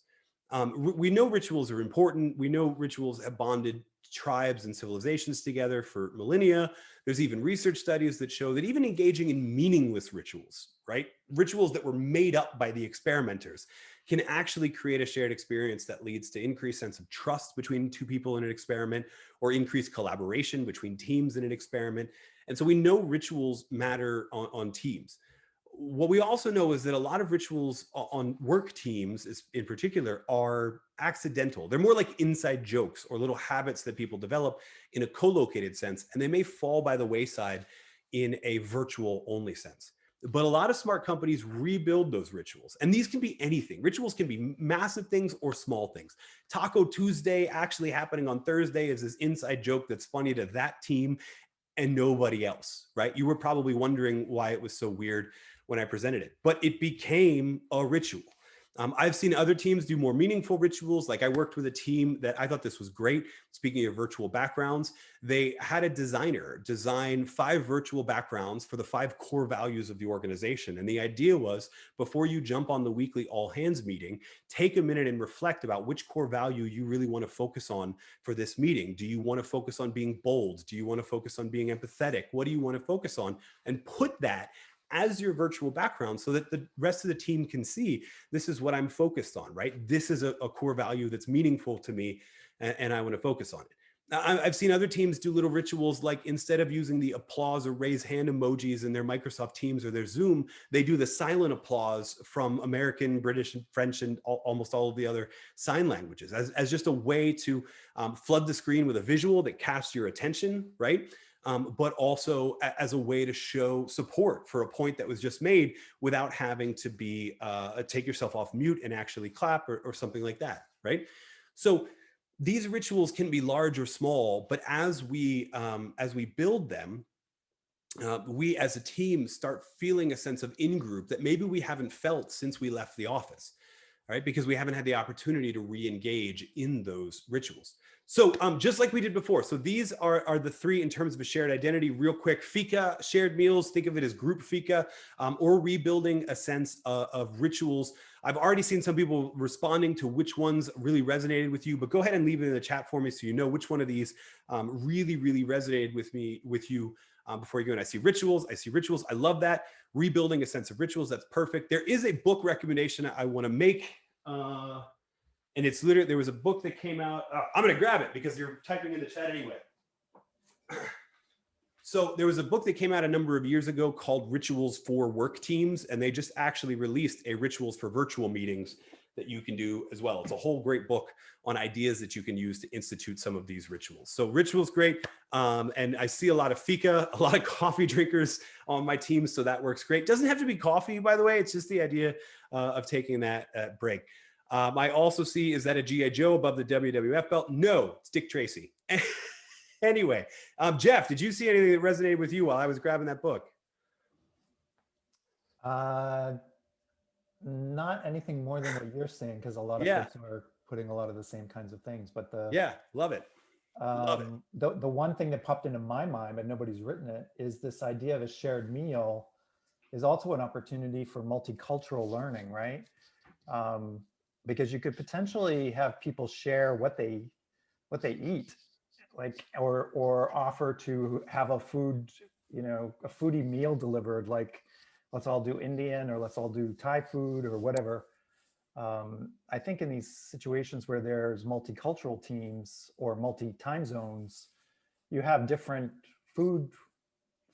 We know rituals are important. We know rituals have bonded tribes and civilizations together for millennia. There's even research studies that show that even engaging in meaningless rituals, right? Rituals that were made up by the experimenters can actually create a shared experience that leads to increased sense of trust between two people in an experiment, or increased collaboration between teams in an experiment. And so we know rituals matter on teams. What we also know is that a lot of rituals on work teams in particular are accidental. They're more like inside jokes or little habits that people develop in a co-located sense, and they may fall by the wayside in a virtual only sense. But a lot of smart companies rebuild those rituals. And these can be anything. Rituals can be massive things or small things. Taco Tuesday actually happening on Thursday is this inside joke that's funny to that team and nobody else, right? You were probably wondering why it was so weird when I presented it, but it became a ritual. I've seen other teams do more meaningful rituals. Like I worked with a team that I thought this was great. Speaking of virtual backgrounds, they had a designer design 5 virtual backgrounds for the 5 core values of the organization. And the idea was, before you jump on the weekly all hands meeting, take a minute and reflect about which core value you really want to focus on for this meeting. Do you want to focus on being bold? Do you want to focus on being empathetic? What do you want to focus on? And put that as your virtual background so that the rest of the team can see, this is what I'm focused on, right? This is a core value that's meaningful to me, and I want to focus on it. Now, I've seen other teams do little rituals, like instead of using the applause or raise hand emojis in their Microsoft Teams or their Zoom, they do the silent applause from American, British, French, and almost all of the other sign languages as just a way to flood the screen with a visual that captures your attention, right? but also as a way to show support for a point that was just made without having to be take yourself off mute and actually clap or something like that, right? So these rituals can be large or small, but as we build them, we as a team start feeling a sense of in-group that maybe we haven't felt since we left the office, right? Because we haven't had the opportunity to re-engage in those rituals. So just like we did before, so these are the three in terms of a shared identity. Real quick, fika, shared meals, think of it as group fika, or rebuilding a sense of rituals. I've already seen some people responding to which ones really resonated with you, but go ahead and leave it in the chat for me so you know which one of these really resonated with you before you go in. I see rituals. I love that. Rebuilding a sense of rituals. That's perfect. There is a book recommendation I want to make. And it's literally, there was a book that came out. I'm going to grab it because you're typing in the chat anyway. So there was a book that came out a number of years ago called Rituals for Work Teams. And they just actually released a Rituals for Virtual Meetings that you can do as well. It's a whole great book on ideas that you can use to institute some of these rituals. So rituals, great. And I see a lot of fika, a lot of coffee drinkers on my team. So that works great. Doesn't have to be coffee, by the way. It's just the idea of taking that break. I also see, is that a G.I. Joe above the WWF belt? No, it's Dick Tracy. Anyway, Jeff, did you see anything that resonated with you while I was grabbing that book? Not anything more than what you're saying, because a lot of folks are putting a lot of the same kinds of things. But love it. Love it. The one thing that popped into my mind, but nobody's written it, is this idea of a shared meal is also an opportunity for multicultural learning, right? Because you could potentially have people share what they eat, like, or offer to have a foodie meal delivered, like, let's all do Indian, or let's all do Thai food, or whatever. I think in these situations where there's multicultural teams or multi-time zones, you have different food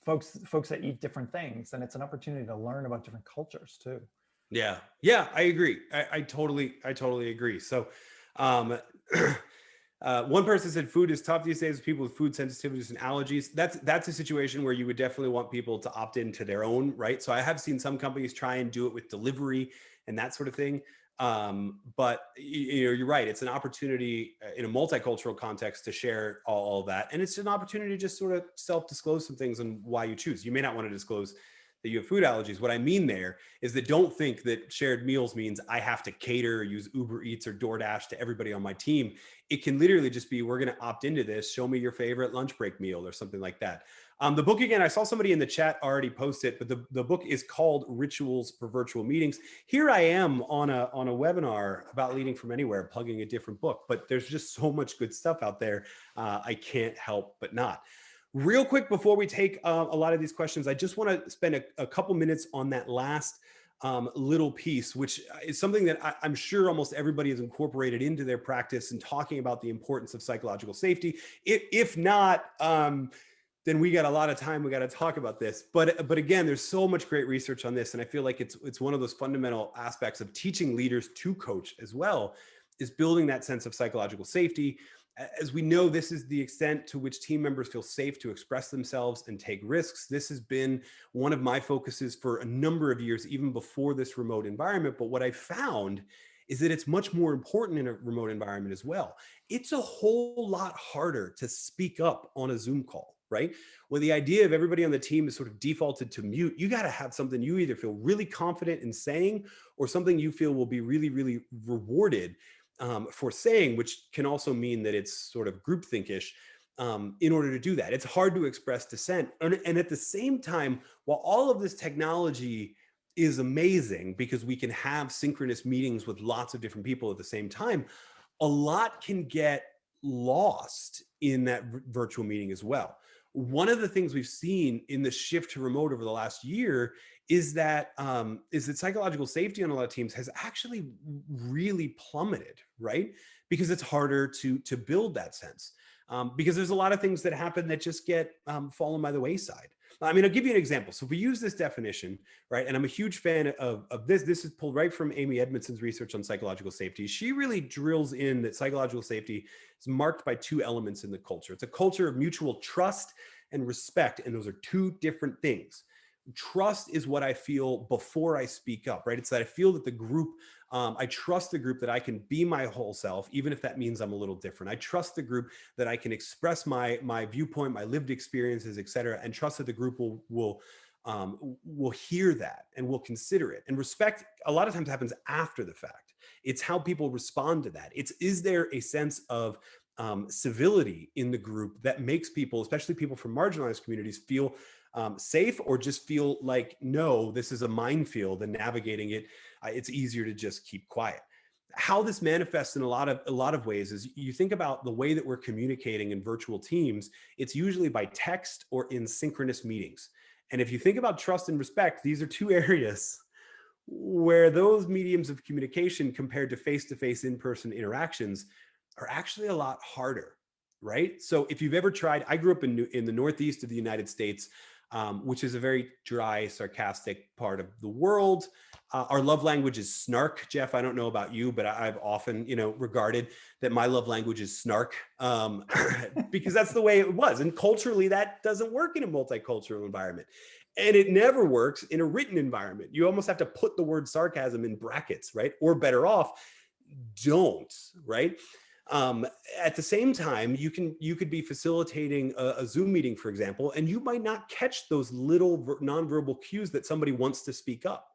folks that eat different things, and it's an opportunity to learn about different cultures too. Yeah, I agree. I totally agree. So one person said food is tough these days with people with food sensitivities and allergies. That's a situation where you would definitely want people to opt into their own, right? So I have seen some companies try and do it with delivery and that sort of thing. But you're right. It's an opportunity in a multicultural context to share all that. And it's an opportunity to just sort of self-disclose some things on why you choose. You may not want to disclose that you have food allergies. What I mean there is that don't think that shared meals means I have to cater or use Uber Eats or DoorDash to everybody on my team. It can literally just be, we're going to opt into this. Show me your favorite lunch break meal or something like that. The book, again, I saw somebody in the chat already post it, but the book is called Rituals for Virtual Meetings. Here I am on a webinar about leading from anywhere, plugging a different book, but there's just so much good stuff out there. I can't help but not. Real quick, before we take a lot of these questions, I just want to spend a couple minutes on that last little piece, which is something that I'm sure almost everybody has incorporated into their practice and talking about the importance of psychological safety. If not, then we got a lot of time. We got to talk about this. But again, there's so much great research on this. And I feel like it's one of those fundamental aspects of teaching leaders to coach as well, is building that sense of psychological safety. As we know, this is the extent to which team members feel safe to express themselves and take risks. This has been one of my focuses for a number of years, even before this remote environment. But what I found is that it's much more important in a remote environment as well. It's a whole lot harder to speak up on a Zoom call, right? When the idea of everybody on the team is sort of defaulted to mute, you got to have something you either feel really confident in saying or something you feel will be really rewarded for saying, which can also mean that it's sort of groupthink-ish in order to do that. It's hard to express dissent. And at the same time, while all of this technology is amazing because we can have synchronous meetings with lots of different people at the same time, a lot can get lost in that virtual meeting as well. One of the things we've seen in the shift to remote over the last year is that psychological safety on a lot of teams has actually really plummeted, right? Because it's harder to build that sense. Because there's a lot of things that happen that just get fallen by the wayside. I mean, I'll give you an example. So if we use this definition, right, and I'm a huge fan of this. This is pulled right from Amy Edmondson's research on psychological safety. She really drills in that psychological safety is marked by two elements in the culture. It's a culture of mutual trust and respect, and those are two different things. Trust is what I feel before I speak up, right? It's that I feel that the group, I trust the group that I can be my whole self, even if that means I'm a little different. I trust the group that I can express my viewpoint, my lived experiences, et cetera, and trust that the group will hear that and will consider it. And respect a lot of times happens after the fact. It's how people respond to that. Is there a sense of civility in the group that makes people, especially people from marginalized communities, feel safe, or just feel like, no, this is a minefield and navigating it, it's easier to just keep quiet. How this manifests in a lot of ways is, you think about the way that we're communicating in virtual teams, it's usually by text or in synchronous meetings. And if you think about trust and respect, these are two areas where those mediums of communication compared to face-to-face in-person interactions are actually a lot harder, right? So if you've ever tried, I grew up in the Northeast of the United States, which is a very dry, sarcastic part of the world. Our love language is snark. Jeff, I don't know about you, but I've often, regarded that my love language is snark, because that's the way it was. And culturally, that doesn't work in a multicultural environment. And it never works in a written environment. You almost have to put the word sarcasm in brackets, right? Or better off, don't, right? At the same time, you could be facilitating a Zoom meeting, for example, and you might not catch those little nonverbal cues that somebody wants to speak up,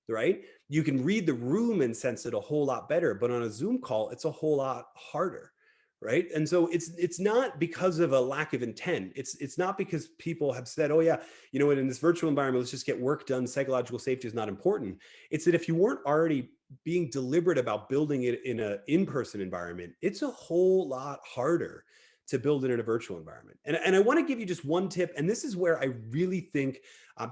right? You can read the room and sense it a whole lot better, but on a Zoom call, it's a whole lot harder, right? And so it's not because of a lack of intent. It's not because people have said, oh yeah, you know what, in this virtual environment, let's just get work done. Psychological safety is not important. It's that if you weren't already being deliberate about building it in an in-person environment, it's a whole lot harder to build it in a virtual environment. And I want to give you just one tip. And this is where I really think,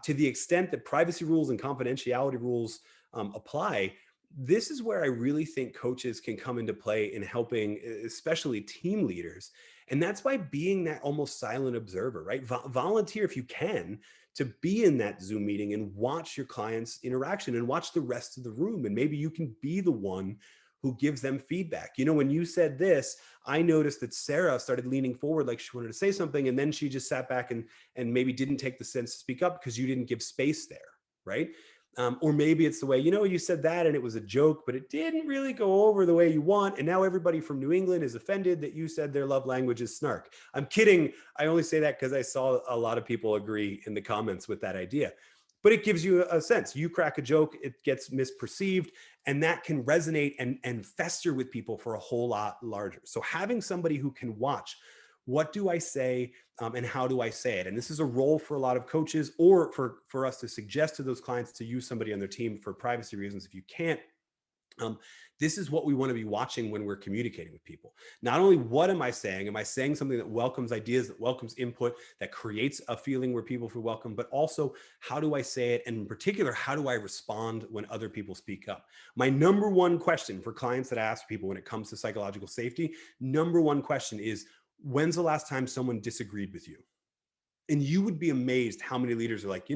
to the extent that privacy rules and confidentiality rules apply, this is where I really think coaches can come into play in helping, especially team leaders. And that's by being that almost silent observer, right? Volunteer if you can to be in that Zoom meeting and watch your clients' interaction and watch the rest of the room. And maybe you can be the one who gives them feedback. When you said this, I noticed that Sarah started leaning forward like she wanted to say something, and then she just sat back and maybe didn't take the sense to speak up because you didn't give space there, right? Or maybe it's the way, you said that and it was a joke, but it didn't really go over the way you want. And now everybody from New England is offended that you said their love language is snark. I'm kidding. I only say that because I saw a lot of people agree in the comments with that idea. But it gives you a sense. You crack a joke, it gets misperceived, and that can resonate and fester with people for a whole lot larger. So having somebody who can watch, what do I say and how do I say it? And this is a role for a lot of coaches, or for us to suggest to those clients to use somebody on their team for privacy reasons if you can't. This is what we want to be watching when we're communicating with people. Not only what am I saying something that welcomes ideas, that welcomes input, that creates a feeling where people feel welcome, but also how do I say it? And in particular, how do I respond when other people speak up? My number one question for clients that I ask people when it comes to psychological safety, number one question is, when's the last time someone disagreed with you? And you would be amazed how many leaders are like,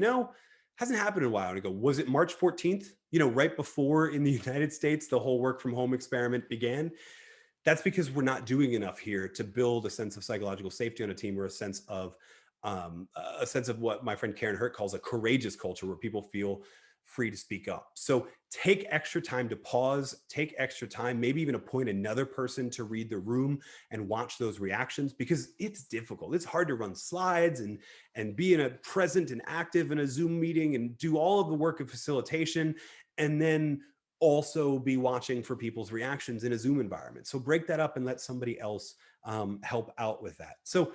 hasn't happened in a while. And I go, was it March 14th? Right before in the United States, the whole work from home experiment began. That's because we're not doing enough here to build a sense of psychological safety on a team, or a sense of what my friend Karen Hurt calls a courageous culture, where people feel free to speak up. So take extra time to pause, take extra time, maybe even appoint another person to read the room and watch those reactions, because it's difficult. It's hard to run slides and be in a present and active in a Zoom meeting and do all of the work of facilitation, and then also be watching for people's reactions in a Zoom environment. So break that up and let somebody else help out with that. So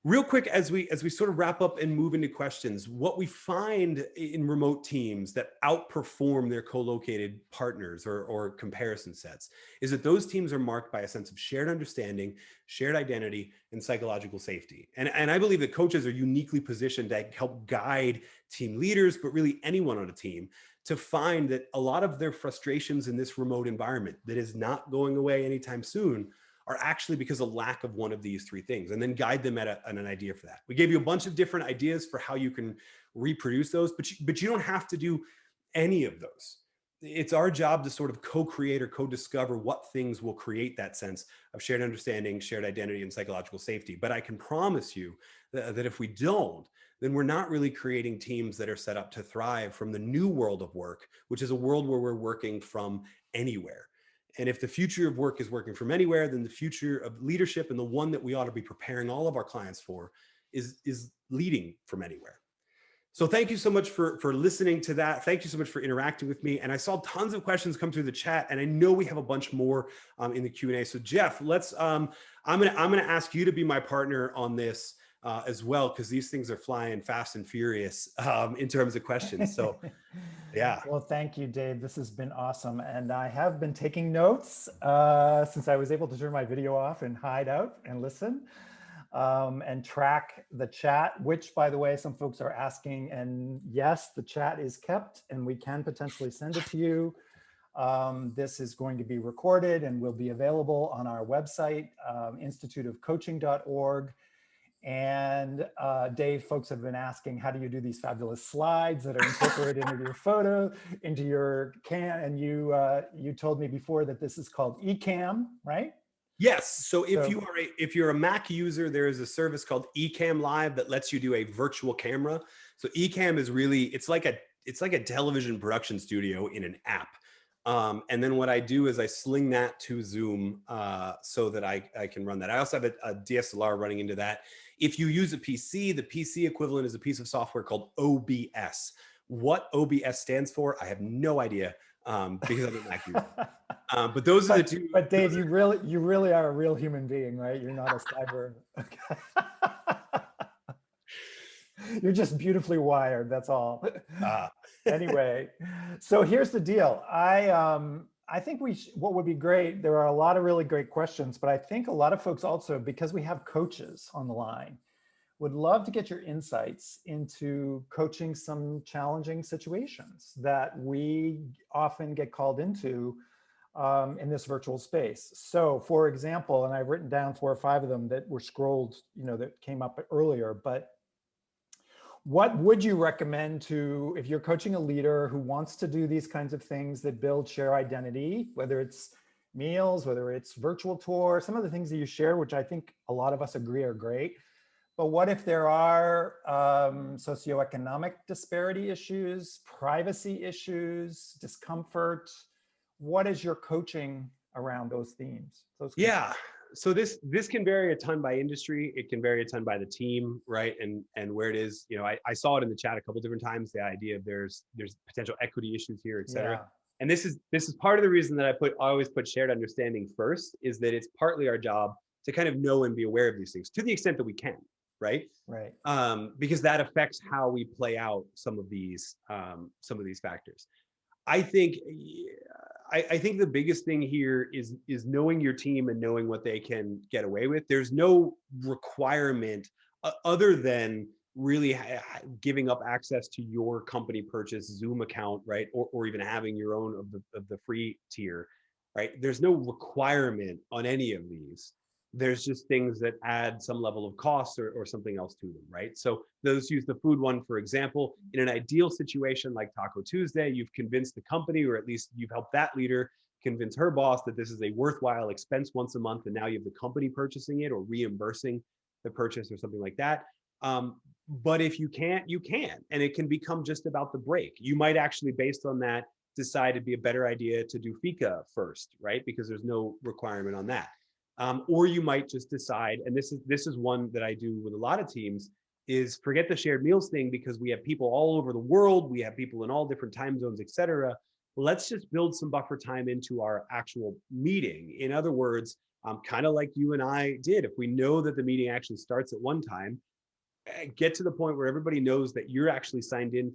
real quick, as we sort of wrap up and move into questions, what we find in remote teams that outperform their co-located partners or comparison sets is that those teams are marked by a sense of shared understanding, shared identity, and psychological safety. And I believe that coaches are uniquely positioned to help guide team leaders, but really anyone on a team, to find that a lot of their frustrations in this remote environment that is not going away anytime soon are actually because of lack of one of these three things, and then guide them at an idea for that. We gave you a bunch of different ideas for how you can reproduce those, but you don't have to do any of those. it's our job to sort of co-create or co-discover what things will create that sense of shared understanding, shared identity, and psychological safety. But I can promise you that if we don't, then we're not really creating teams that are set up to thrive from the new world of work, which is a world where we're working from anywhere. And if the future of work is working from anywhere, then the future of leadership, and the one that we ought to be preparing all of our clients for, is leading from anywhere. So thank you so much for listening to that. Thank you so much for interacting with me. And I saw tons of questions come through the chat, and I know we have a bunch more in the Q&A. So Jeff, let's I'm gonna ask you to be my partner on this as well, because these things are flying fast and furious in terms of questions. So yeah. Well, thank you, Dave. This has been awesome. And I have been taking notes since I was able to turn my video off and hide out and listen. And track the chat, which, by the way, some folks are asking. And yes, the chat is kept and we can potentially send it to you. This is going to be recorded and will be available on our website, instituteofcoaching.org. And Dave, folks have been asking, how do you do these fabulous slides that are incorporated into your photo, into your cam? And you told me before that this is called Ecamm, right? Yes. So if you're a Mac user, there is a service called Ecamm Live that lets you do a virtual camera. So Ecamm is really, it's like a television production studio in an app. And then what I do is I sling that to Zoom so that I can run that. I also have a DSLR running into that. If you use a PC, the PC equivalent is a piece of software called OBS. What OBS stands for, I have no idea because I'm a Mac user. But those are the two. But Dave, you really are a real human being, right? You're not a cyber. You're just beautifully wired. That's all. Anyway, so here's the deal. I think what would be great. There are a lot of really great questions, but I think a lot of folks also, because we have coaches on the line, would love to get your insights into coaching some challenging situations that we often get called into in this virtual space. So for example, and I've written down 4 or 5 of them that were scrolled, that came up earlier, but what would you recommend to, if you're coaching a leader who wants to do these kinds of things that build share identity, whether it's meals, whether it's virtual tour, some of the things that you share, which I think a lot of us agree are great. But what if there are socioeconomic disparity issues, privacy issues, discomfort? What is your coaching around those themes? Yeah. So this can vary a ton by industry. It can vary a ton by the team, right? And where it is, I saw it in the chat a couple different times, the idea of there's potential equity issues here, et cetera. Yeah. And this is part of the reason that I always put shared understanding first, is that it's partly our job to kind of know and be aware of these things to the extent that we can, right? Right. Because that affects how we play out some of these factors. I think the biggest thing here is knowing your team and knowing what they can get away with. There's no requirement other than really giving up access to your company purchase Zoom account, right? Or even having your own of the free tier, right? There's no requirement on any of these. There's just things that add some level of cost or something else to them, right? So those use the food one, for example. In an ideal situation like Taco Tuesday, you've convinced the company, or at least you've helped that leader convince her boss that this is a worthwhile expense once a month, and now you have the company purchasing it or reimbursing the purchase or something like that. But if you can't, you can. And it can become just about the break. You might actually, based on that, decide it'd be a better idea to do fika first, right? Because there's no requirement on that. Or you might just decide, and this is one that I do with a lot of teams, is forget the shared meals thing, because we have people all over the world, we have people in all different time zones, et cetera. Let's just build some buffer time into our actual meeting. In other words, kind of like you and I did, if we know that the meeting actually starts at one time, get to the point where everybody knows that you're actually signed in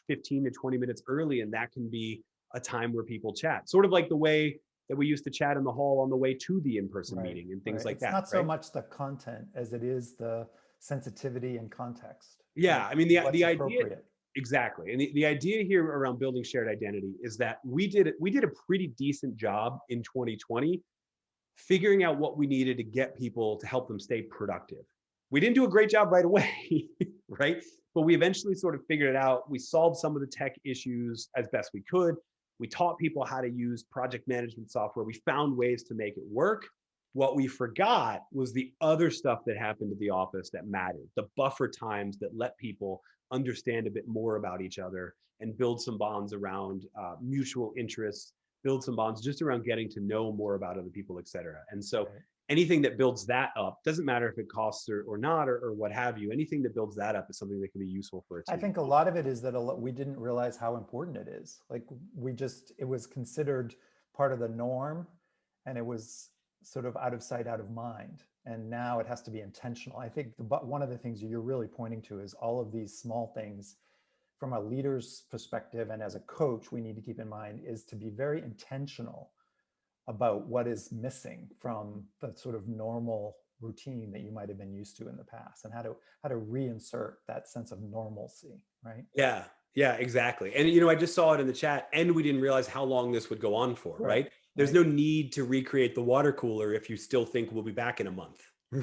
15 to 20 minutes early, and that can be a time where people chat. Sort of like the way that we used to chat in the hall on the way to the in-person meeting and things like that. It's not so much the content as it is the sensitivity and context. Yeah, I mean, the idea, exactly. And the idea here around building shared identity is that we did a pretty decent job in 2020 figuring out what we needed to get people to help them stay productive. We didn't do a great job right away, right? But we eventually sort of figured it out. We solved some of the tech issues as best we could. We taught people how to use project management software. We found ways to make it work. What we forgot was the other stuff that happened at the office that mattered, the buffer times that let people understand a bit more about each other and build some bonds around mutual interests, build some bonds just around getting to know more about other people, et cetera. And so Right. anything that builds that up, doesn't matter if it costs or not, or what have you, anything that builds that up is something that can be useful for a I team. think a lot of it is that we didn't realize how important it is. Like it was considered part of the norm, and it was sort of out of sight, out of mind. And now it has to be intentional. I think one of the things you're really pointing to is all of these small things from a leader's perspective. And as a coach, we need to keep in mind is to be very intentional about what is missing from the sort of normal routine that you might have been used to in the past, and how to reinsert that sense of normalcy, right? Yeah, exactly. And I just saw it in the chat, and we didn't realize how long this would go on for, right? There's no need to recreate the water cooler if you still think we'll be back in a month,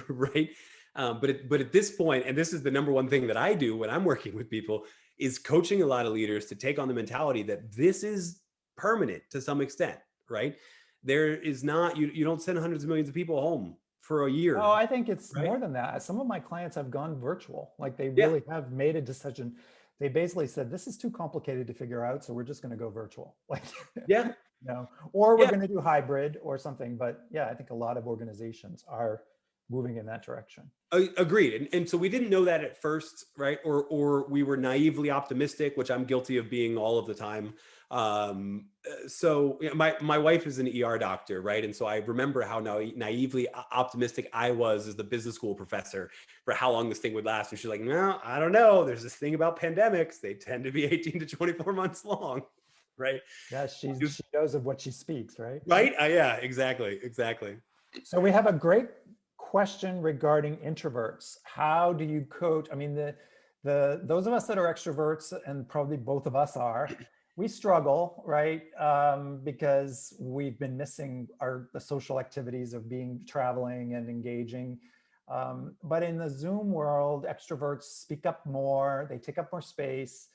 right? But at this point, and this is the number one thing that I do when I'm working with people, is coaching a lot of leaders to take on the mentality that this is permanent to some extent, right? There is not, you don't send hundreds of millions of people home for a year. Oh, I think it's right? more than that. Some of my clients have gone virtual. Like they Yeah. really have made a decision. They basically said, this is too complicated to figure out, so we're just going to go virtual. Like, Yeah. or we're Yeah. going to do hybrid or something. But yeah, I think a lot of organizations are moving in that direction. Agreed. And so we didn't know that at first, right? Or we were naively optimistic, which I'm guilty of being all of the time. So my wife is an ER doctor, right? And so I remember how naively optimistic I was as the business school professor for how long this thing would last. And she's like, no, I don't know. There's this thing about pandemics. They tend to be 18 to 24 months long, right? Yeah, she knows of what she speaks, right? Right? Yeah, exactly. So we have a great question regarding introverts. How do you coach? I mean, those of us that are extroverts, and probably both of us are, we struggle, right? Because we've been missing the social activities of traveling and engaging. But in the Zoom world, extroverts speak up more, they take up more space.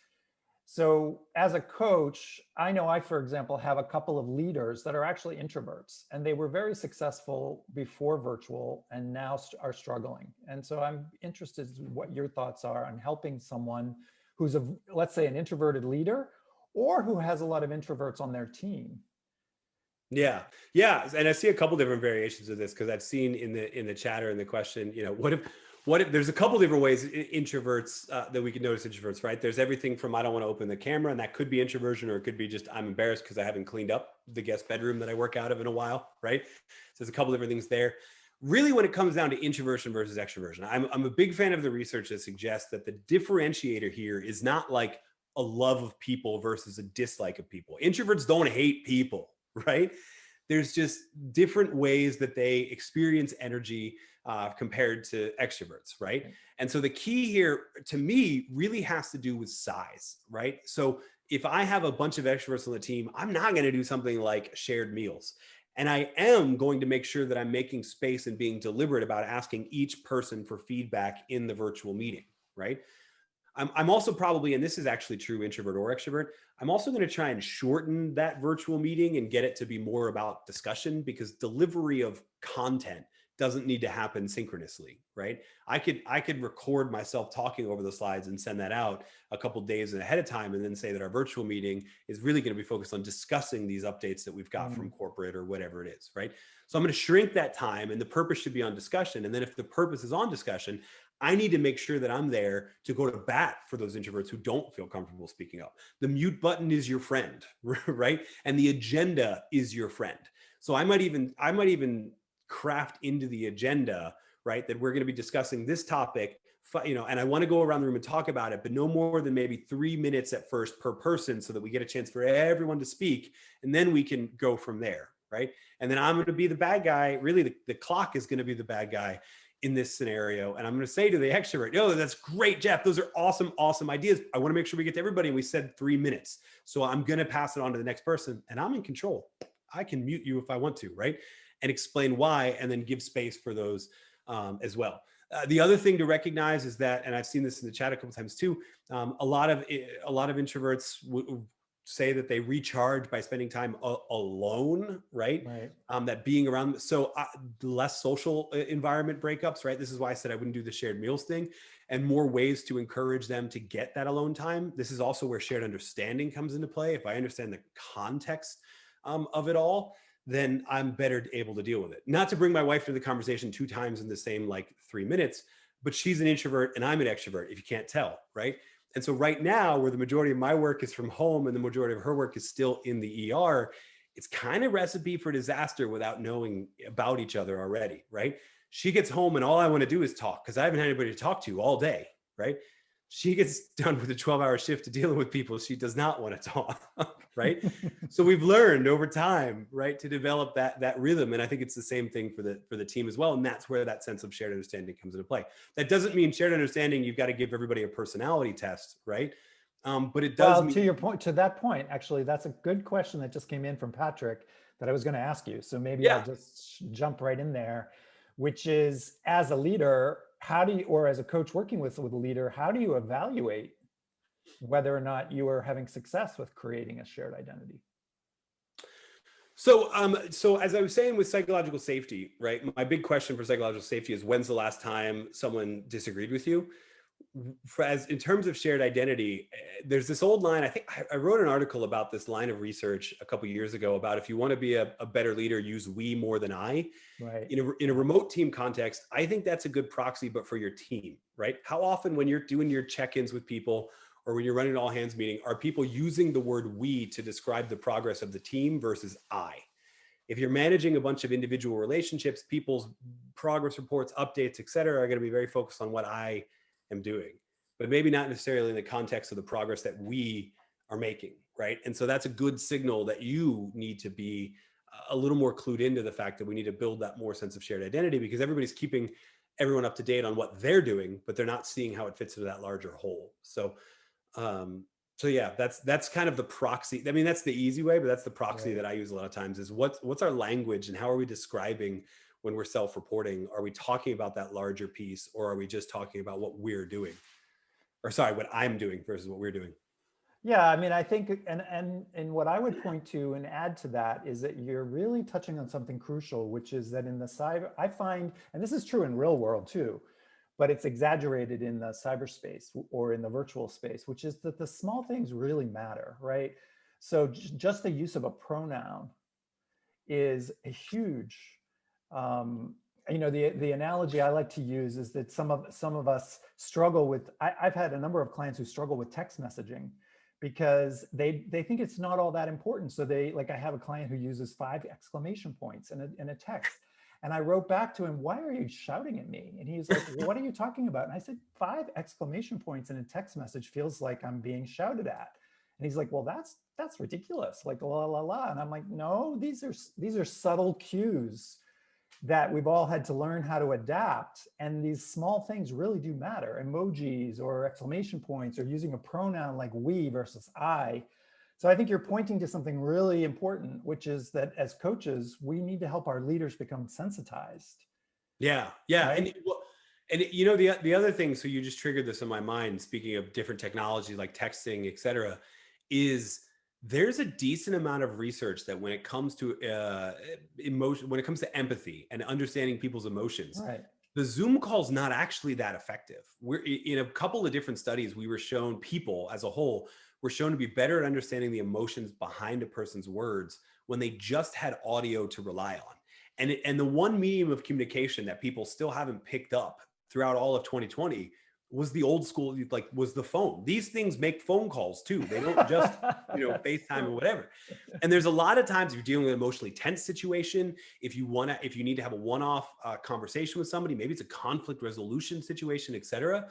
So as a coach, I know for example, have a couple of leaders that are actually introverts, and they were very successful before virtual and now are struggling. And so I'm interested in what your thoughts are on helping someone who's let's say an introverted leader, or who has a lot of introverts on their team. Yeah. And I see a couple different variations of this, because I've seen in the chatter and the question, what if there's a couple different ways introverts that we can notice introverts, right? There's everything from I don't want to open the camera, and that could be introversion, or it could be just I'm embarrassed because I haven't cleaned up the guest bedroom that I work out of in a while, right? So there's a couple different things there. Really, when it comes down to introversion versus extroversion, I'm a big fan of the research that suggests that the differentiator here is not like a love of people versus a dislike of people. Introverts don't hate people, right? There's just different ways that they experience energy compared to extroverts, right? And so the key here, to me, really has to do with size, right? So if I have a bunch of extroverts on the team, I'm not going to do something like shared meals. And I am going to make sure that I'm making space and being deliberate about asking each person for feedback in the virtual meeting, right? I'm also probably, and this is actually true introvert or extrovert, I'm also going to try and shorten that virtual meeting and get it to be more about discussion, because delivery of content doesn't need to happen synchronously, right? I could record myself talking over the slides and send that out a couple days ahead of time, and then say that our virtual meeting is really going to be focused on discussing these updates that we've got from corporate or whatever it is, right? So I'm going to shrink that time, and the purpose should be on discussion. And then if the purpose is on discussion, I need to make sure that I'm there to go to bat for those introverts who don't feel comfortable speaking up. The mute button is your friend, right? And the agenda is your friend. So I might even craft into the agenda, right, that we're going to be discussing this topic, and I want to go around the room and talk about it, but no more than maybe 3 minutes at first per person, so that we get a chance for everyone to speak, and then we can go from there, right? And then I'm going to be the bad guy. Really, the clock is going to be the bad guy in this scenario. And I'm going to say to the extrovert, oh, that's great, Jeff. Those are awesome ideas. I want to make sure we get to everybody. And we said 3 minutes. So I'm going to pass it on to the next person, and I'm in control. I can mute you if I want to, right? And explain why, and then give space for those as well. The other thing to recognize is that, and I've seen this in the chat a couple times too, a lot of introverts say that they recharge by spending time alone, right? Right. That being around, so less social environment breakups, right? This is why I said I wouldn't do the shared meals thing, and more ways to encourage them to get that alone time. This is also where shared understanding comes into play. If I understand the context of it all, then I'm better able to deal with it. Not to bring my wife to the conversation 2 times in the same like 3 minutes, but she's an introvert and I'm an extrovert, if you can't tell, right? And so right now, where the majority of my work is from home and the majority of her work is still in the ER, it's kind of recipe for disaster without knowing about each other already, right? She gets home and all I want to do is talk because I haven't had anybody to talk to all day, right? She gets done with a 12-hour shift to dealing with people she does not want to talk, right? So we've learned over time, right, to develop that rhythm, and I think it's the same thing for the team as well, and that's where that sense of shared understanding comes into play. That doesn't mean shared understanding you've got to give everybody a personality test, right? But it does Well, mean, to your point, to that point, actually, that's a good question that just came in from Patrick that I was going to ask you. So maybe I'll yeah. just jump right in there, which is, as a leader, how do you, or as a coach working with a leader, how do you evaluate whether or not you are having success with creating a shared identity? So as I was saying with psychological safety, right? My big question for psychological safety is when's the last time someone disagreed with you? As in terms of shared identity, there's this old line. I think I wrote an article about this line of research a couple of years ago about if you want to be a better leader, use we more than I. Right. In a remote team context, I think that's a good proxy, but for your team, right? How often when you're doing your check-ins with people or when you're running an all hands meeting, are people using the word we to describe the progress of the team versus I? If you're managing a bunch of individual relationships, people's progress reports, updates, et cetera, are going to be very focused on what I am doing, but maybe not necessarily in the context of the progress that we are making, right? And so that's a good signal that you need to be a little more clued into the fact that we need to build that more sense of shared identity, because everybody's keeping everyone up to date on what they're doing, but they're not seeing how it fits into that larger whole. Um, so yeah, that's kind of the proxy. I mean, that's the easy way, but that's the proxy Right. that I use a lot of times is what's our language and how are we describing when we're self-reporting? Are we talking about that larger piece or are we just talking about what we're doing? Or sorry, what I'm doing versus what we're doing? Yeah, I mean, I think, and what I would point to and add to that is that you're really touching on something crucial, which is that in the cyber, I find, and this is true in real world too, but it's exaggerated in the cyberspace or in the virtual space, which is that the small things really matter, right? So just the use of a pronoun is a huge, um, the analogy I like to use is that some of us struggle with, I've had a number of clients who struggle with text messaging because they think it's not all that important. So they, like, I have a client who uses 5 exclamation points in a text. And I wrote back to him, why are you shouting at me? And he's like, what are you talking about? And I said, 5 exclamation points in a text message feels like I'm being shouted at. And he's like, well, that's ridiculous. Like, la, la, la. And I'm like, no, these are subtle cues that we've all had to learn how to adapt. And these small things really do matter. Emojis or exclamation points or using a pronoun like we versus I. So I think you're pointing to something really important, which is that as coaches, we need to help our leaders become sensitized. Yeah. Right? And you know, the other thing, so you just triggered this in my mind, speaking of different technology like texting, et cetera, is there's a decent amount of research that when it comes to emotion, when it comes to empathy and understanding people's emotions, Right. the Zoom call is not actually that effective. We're in a couple of different studies, we were shown people as a whole were shown to be better at understanding the emotions behind a person's words when they just had audio to rely on. And the one medium of communication that people still haven't picked up throughout all of 2020 was the old school, like was the phone. These things make phone calls too. They don't just, FaceTime or whatever. And there's a lot of times if you're dealing with an emotionally tense situation, if you need to have a one-off conversation with somebody, maybe it's a conflict resolution situation, et cetera.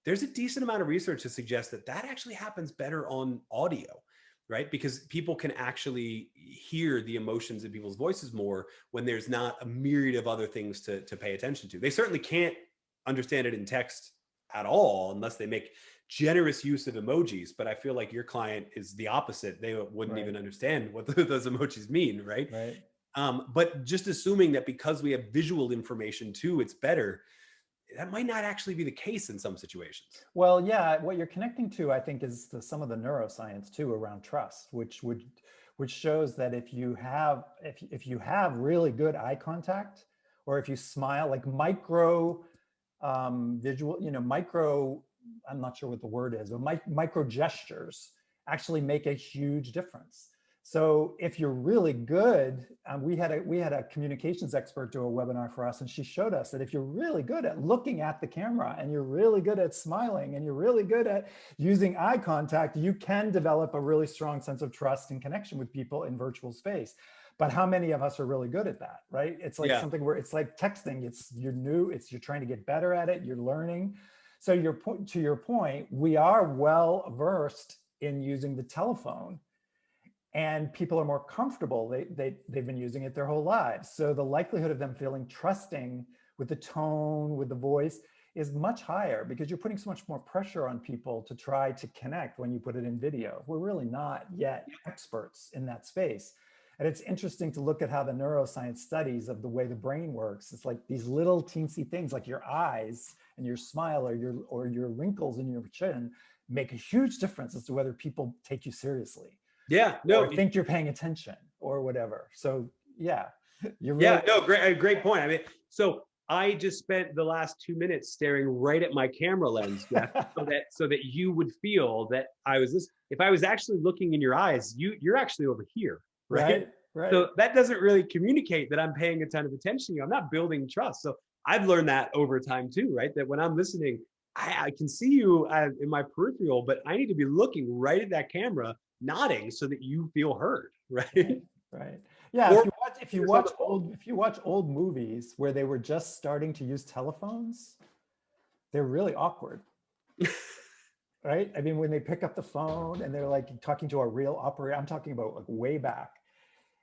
There's a decent amount of research to suggest that actually happens better on audio, right? Because people can actually hear the emotions in people's voices more when there's not a myriad of other things to pay attention to. They certainly can't understand it in text at all unless they make generous use of emojis. But I feel like your client is the opposite. They wouldn't even understand what those emojis mean, right? Right. But just assuming that because we have visual information too, it's better. that might not actually be the case in some situations. Well, yeah, what you're connecting to, I think, is some of the neuroscience too around trust, which shows that if you have really good eye contact, or if you smile, like micro visual, micro, I'm not sure what the word is, but micro gestures actually make a huge difference. So if you're really good, we had a communications expert do a webinar for us, and she showed us that if you're really good at looking at the camera, and you're really good at smiling, and you're really good at using eye contact, you can develop a really strong sense of trust and connection with people in virtual space. But how many of us are really good at that, right? It's like something where it's like texting. You're new. You're trying to get better at it. You're learning. So to your point, we are well versed in using the telephone, and people are more comfortable. They've been using it their whole lives. So the likelihood of them feeling trusting with the tone, with the voice, is much higher, because you're putting so much more pressure on people to try to connect when you put it in video. We're really not yet experts in that space. And it's interesting to look at how the neuroscience studies of the way the brain works. It's like these little teensy things, like your eyes and your smile, or your wrinkles in your chin, make a huge difference as to whether people take you seriously. Yeah, no, or think you're paying attention or whatever. So yeah, you're really, yeah, no, great point. I mean, so I just spent the last 2 minutes staring right at my camera lens, Jeff, so that you would feel that I was this. If I was actually looking in your eyes, you're actually over here, right? Right. So that doesn't really communicate that I'm paying a ton of attention to you. I'm not building trust. So I've learned that over time too, right? That when I'm listening, I can see you in my peripheral, but I need to be looking right at that camera, nodding, so that you feel heard, right? Right. Yeah. If you watch old movies where they were just starting to use telephones, they're really awkward. Right? I mean, when they pick up the phone and they're like talking to a real operator, I'm talking about like way back.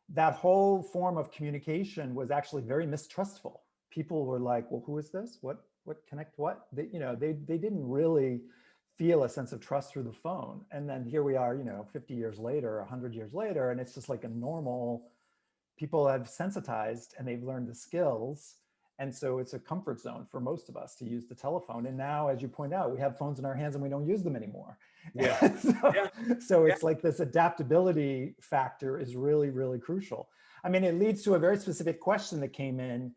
That whole form of communication was actually very mistrustful. People were like, well, who is this? What connect what? They didn't really feel a sense of trust through the phone. And then here we are, 50 years later, 100 years later, and it's just like a normal, people have sensitized and they've learned the skills. And so it's a comfort zone for most of us to use the telephone. And now, as you point out, we have phones in our hands and we don't use them anymore. Yeah. So it's like this adaptability factor is really, really crucial. I mean, it leads to a very specific question that came in,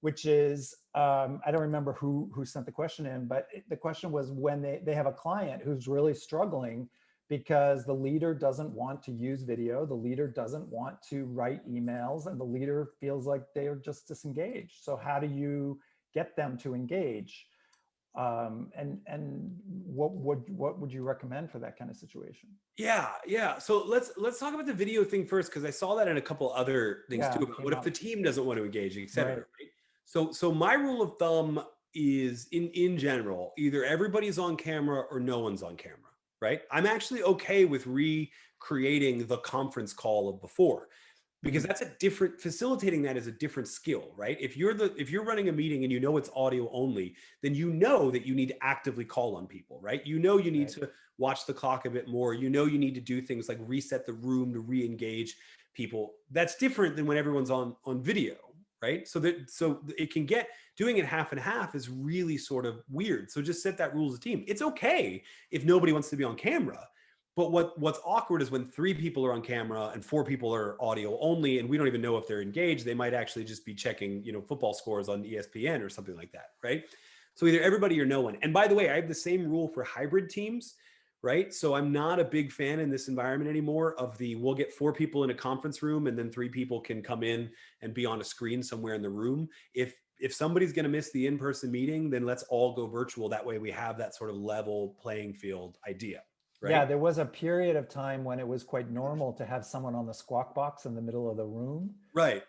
which is, I don't remember who sent the question in, but the question was when they have a client who's really struggling because the leader doesn't want to use video, the leader doesn't want to write emails, and the leader feels like they're just disengaged. So how do you get them to engage? And what would you recommend for that kind of situation? Yeah. So let's talk about the video thing first, because I saw that in a couple other things too. About what if the team doesn't want to engage, et cetera. Right? So my rule of thumb is in general, either everybody's on camera or no one's on camera. Right? I'm actually okay with recreating the conference call of before, because that's facilitating that is a different skill, right? If you're running a meeting and it's audio only, then you know that you need to actively call on people, right? You need to watch the clock a bit more. You need to do things like reset the room to re-engage people. That's different than when everyone's on video, right? So it can get, doing it half and half is really sort of weird. So just set that rule as a team. It's okay if nobody wants to be on camera, but what's awkward is when 3 people are on camera and 4 people are audio only, and we don't even know if they're engaged. They might actually just be checking, football scores on ESPN or something like that, right? So either everybody or no one. And by the way, I have the same rule for hybrid teams, right? So I'm not a big fan in this environment anymore of we'll get 4 people in a conference room and then 3 people can come in and be on a screen somewhere in the room. If somebody's going to miss the in-person meeting, then let's all go virtual. That way we have that sort of level playing field idea. Right? Yeah, there was a period of time when it was quite normal to have someone on the squawk box in the middle of the room. Right.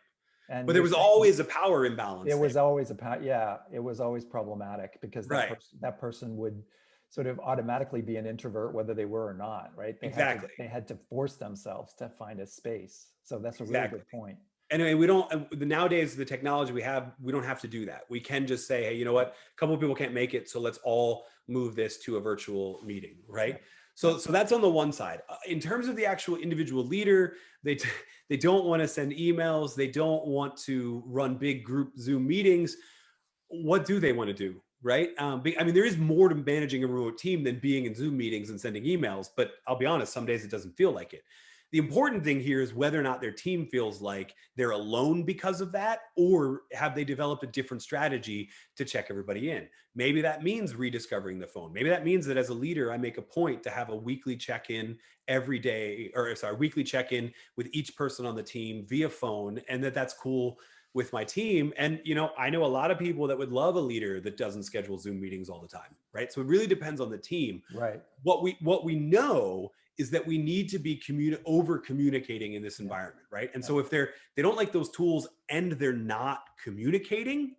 But there was always a power imbalance. It was always it was always problematic, because that person would sort of automatically be an introvert, whether they were or not, right? They had to force themselves to find a space. So that's a really good point. Anyway, nowadays, the technology we don't have to do that. We can just say, hey, you know what? A couple of people can't make it, so let's all move this to a virtual meeting, right? Yeah. So that's on the one side. In terms of the actual individual leader, they don't want to send emails. They don't want to run big group Zoom meetings. What do they want to do? right? I mean, there is more to managing a remote team than being in Zoom meetings and sending emails, but I'll be honest, some days it doesn't feel like it. The important thing here is whether or not their team feels like they're alone because of that, or have they developed a different strategy to check everybody in. Maybe that means rediscovering the phone. Maybe that means that as a leader, I make a point to have a weekly check-in every day, or sorry, weekly check-in with each person on the team via phone, and that's cool with my team. And, I know a lot of people that would love a leader that doesn't schedule Zoom meetings all the time, right? So it really depends on the team. Right. What we know is that we need to be over communicating in this environment, right? And so if they don't like those tools and they're not communicating,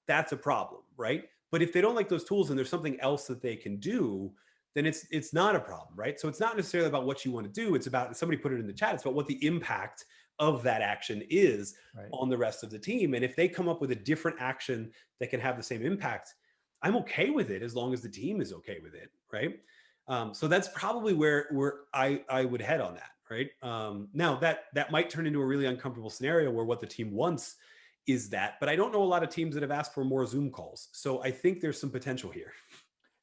that's a problem, right? But if they don't like those tools and there's something else that they can do, then it's not a problem, right? So it's not necessarily about what you want to do. It's about, somebody put it in the chat, it's about what the impact of that action is on the rest of the team. And if they come up with a different action that can have the same impact, I'm okay with it as long as the team is okay with it, right? So that's probably where I would head on that, right? Now that might turn into a really uncomfortable scenario where what the team wants is that, but I don't know a lot of teams that have asked for more Zoom calls. So I think there's some potential here.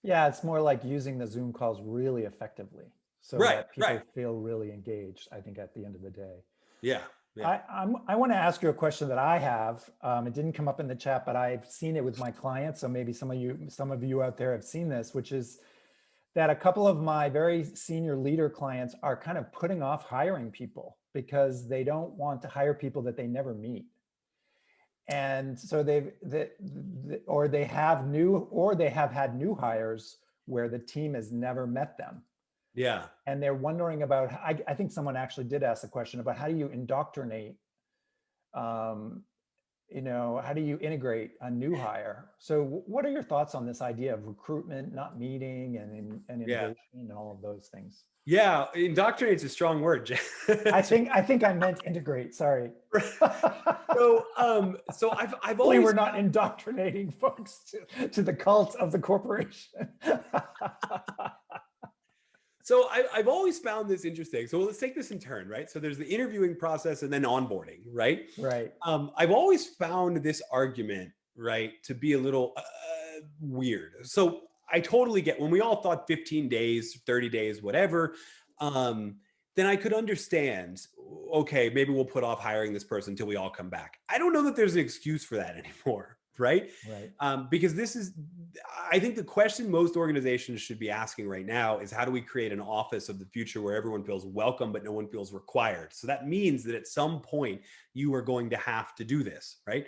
Yeah, it's more like using the Zoom calls really effectively so that people feel really engaged, I think, at the end of the day. Yeah. I want to ask you a question that I have. It didn't come up in the chat, but I've seen it with my clients. So maybe some of you out there have seen this, which is that a couple of my very senior leader clients are kind of putting off hiring people because they don't want to hire people that they never meet. And so they have had new hires where the team has never met them. Yeah. And they're wondering about, I think someone actually did ask a question about how do you indoctrinate, how do you integrate a new hire? So what are your thoughts on this idea of recruitment, not meeting, and innovation and all of those things? Yeah, indoctrinate is a strong word. I think I meant integrate. Sorry. So I've always, we're not indoctrinating folks to the cult of the corporation. So I've always found this interesting. So let's take this in turn, right? So there's the interviewing process and then onboarding, right? Right. I've always found this argument, right, to be a little weird. So I totally get when we all thought 15 days, 30 days, whatever, then I could understand, okay, maybe we'll put off hiring this person until we all come back. I don't know that there's an excuse for that anymore, right? Because I think the question most organizations should be asking right now is how do we create an office of the future where everyone feels welcome, but no one feels required? So that means that at some point you are going to have to do this, right?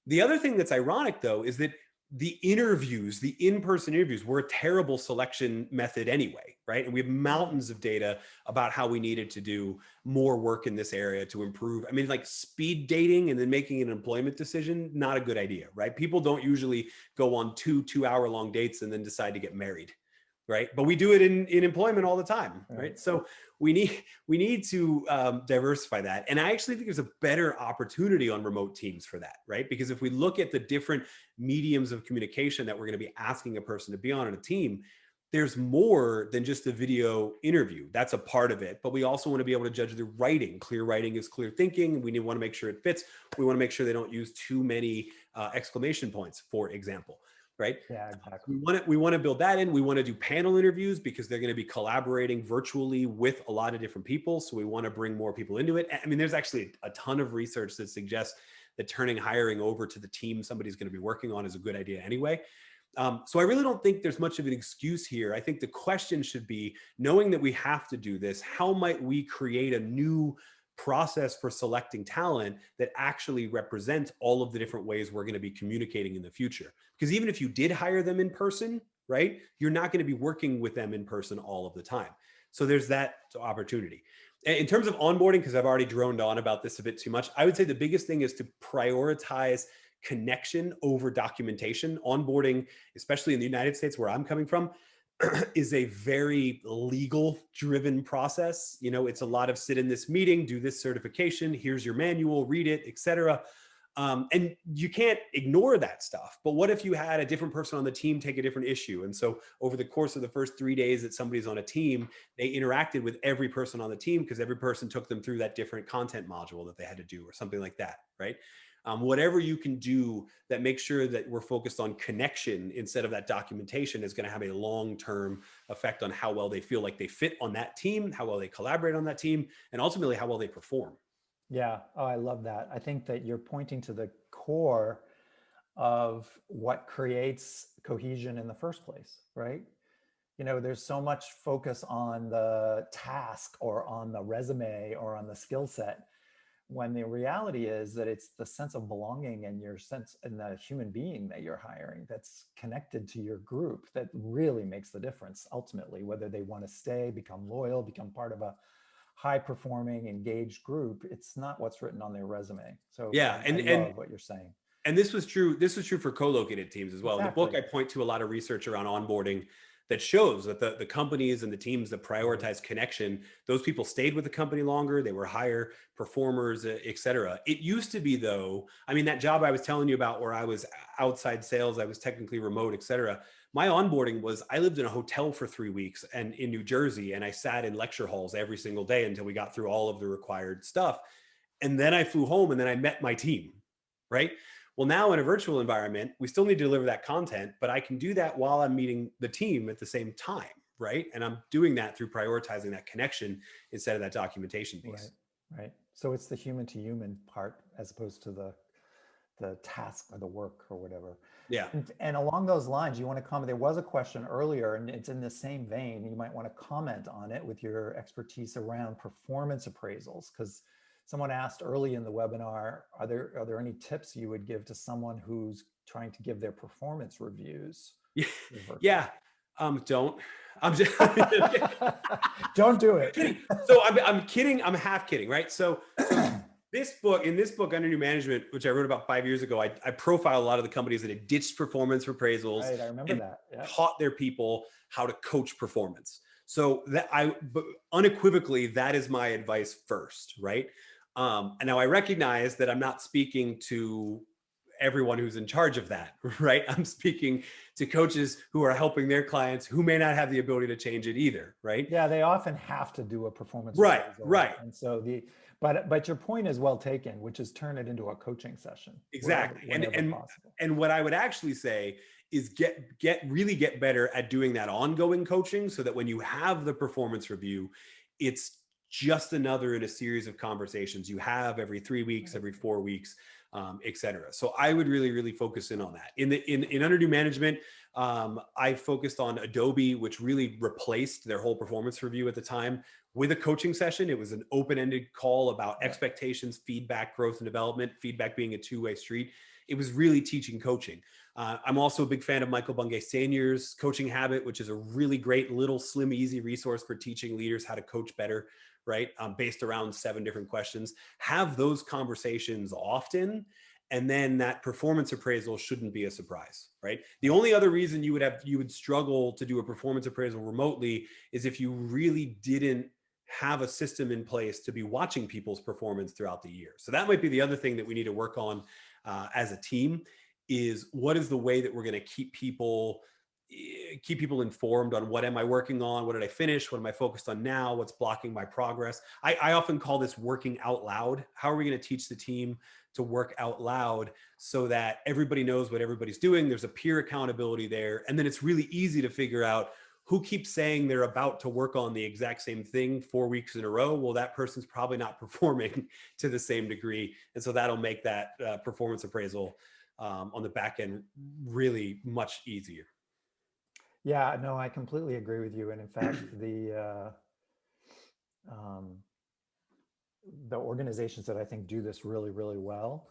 The other thing that's ironic though, is that the interviews, the in-person interviews were a terrible selection method anyway, right? And we have mountains of data about how we needed to do more work in this area to improve. I mean, like speed dating and then making an employment decision, not a good idea, right? People don't usually go on two-hour-long dates and then decide to get married, right? But we do it in employment all the time, right? So we need to diversify that. And I actually think there's a better opportunity on remote teams for that, right? Because if we look at the different mediums of communication that we're going to be asking a person to be on a team, there's more than just a video interview. That's a part of it. But we also want to be able to judge the writing. Clear writing is clear thinking. We want to make sure it fits. We want to make sure they don't use too many exclamation points, for example. Right? Yeah, exactly. We want to build that in. We want to do panel interviews because they're going to be collaborating virtually with a lot of different people. So we want to bring more people into it. I mean, there's actually a ton of research that suggests that turning hiring over to the team somebody's going to be working on is a good idea anyway. So I really don't think there's much of an excuse here. I think the question should be, knowing that we have to do this, how might we create a new process for selecting talent that actually represents all of the different ways we're going to be communicating in the future? Because even if you did hire them in person, right, you're not going to be working with them in person all of the time. So there's that opportunity. In terms of onboarding, because I've already droned on about this a bit too much, I would say the biggest thing is to prioritize connection over documentation. Onboarding, especially in the United States where I'm coming from, is a very legal driven process. It's a lot of sit in this meeting, do this certification, here's your manual, read it, etc. And you can't ignore that stuff. But what if you had a different person on the team take a different issue? And so over the course of the first 3 days that somebody's on a team, they interacted with every person on the team because every person took them through that different content module that they had to do or something like that, right? Whatever you can do that makes sure that we're focused on connection instead of that documentation is going to have a long-term effect on how well they feel like they fit on that team, how well they collaborate on that team, and ultimately how well they perform. Yeah. Oh, I love that. I think that you're pointing to the core of what creates cohesion in the first place, right? There's so much focus on the task or on the resume or on the skill set, when the reality is that it's the sense of belonging and your sense in the human being that you're hiring that's connected to your group that really makes the difference ultimately, whether they want to stay, become loyal, become part of a high performing, engaged group. It's not what's written on their resume. So Yeah, I love what you're saying. and this was true. This was true for co-located teams as well. In the book, Exactly. I point to a lot of research around onboarding that shows that the companies and the teams that prioritize connection, those people stayed with the company longer. They were higher performers, et cetera. It used to be, though, I mean, that job I was telling you about where I was outside sales, I was technically remote, et cetera. My onboarding was, I lived in a hotel for 3 weeks and in New Jersey, and I sat in lecture halls every single day until we got through all of the required stuff. And then I flew home and then I met my team, right? Well, now in a virtual environment, we still need to deliver that content, but I can do that while I'm meeting the team at the same time, right? And I'm doing that through prioritizing that connection instead of that documentation piece. Right. So it's the human to human part as opposed to the task or the work or whatever. Yeah. And along those lines, you want to comment, there was a question earlier and it's in the same vein. You might want to comment on it with your expertise around performance appraisals, because someone asked early in the webinar, are there any tips you would give to someone who's trying to give their performance reviews? Yeah. Don't. I'm just Don't do it. I'm kidding. So I'm kidding. I'm half kidding, right? So this book, Under New Management, which I wrote about 5 years ago, I profile a lot of the companies that had ditched performance appraisals. Right, I remember that. Yeah. Taught their people how to coach performance. So but unequivocally, that is my advice first, right? And now I recognize that I'm not speaking to everyone who's in charge of that, right? I'm speaking to coaches who are helping their clients who may not have the ability to change it either, right? Yeah, they often have to do a performance Right, appraisal. right. And so but your point is well taken, which is turn it into a coaching session. Exactly. Whenever possible. And what I would actually say is get better at doing that ongoing coaching so that when you have the performance review, it's just another in a series of conversations you have every 3 weeks, every 4 weeks, et cetera. So I would really focus in on that. In Under New Management, I focused on Adobe, which really replaced their whole performance review at the time with a coaching session. It was an open-ended call about expectations, feedback, growth, and development, feedback being a two-way street. It was really teaching coaching. I'm also a big fan of Michael Bungay Senior's Coaching Habit, which is a really great little slim, easy resource for teaching leaders how to coach better, right? Based around 7 different questions. Have those conversations often, and then that performance appraisal shouldn't be a surprise, right? The only other reason you would struggle to do a performance appraisal remotely is if you really didn't have a system in place to be watching people's performance throughout the year. So that might be the other thing that we need to work on as a team, is what is the way that we're going to keep people informed on what am I working on? What did I finish? What am I focused on now? What's blocking my progress? I often call this working out loud. How are we going to teach the team to work out loud so that everybody knows what everybody's doing? There's a peer accountability there. And then it's really easy to figure out who keeps saying they're about to work on the exact same thing 4 weeks in a row. Well, that person's probably not performing to the same degree. And so that'll make that performance appraisal on the back end really much easier. Yeah, no, I completely agree with you. And in fact, the organizations that I think do this really well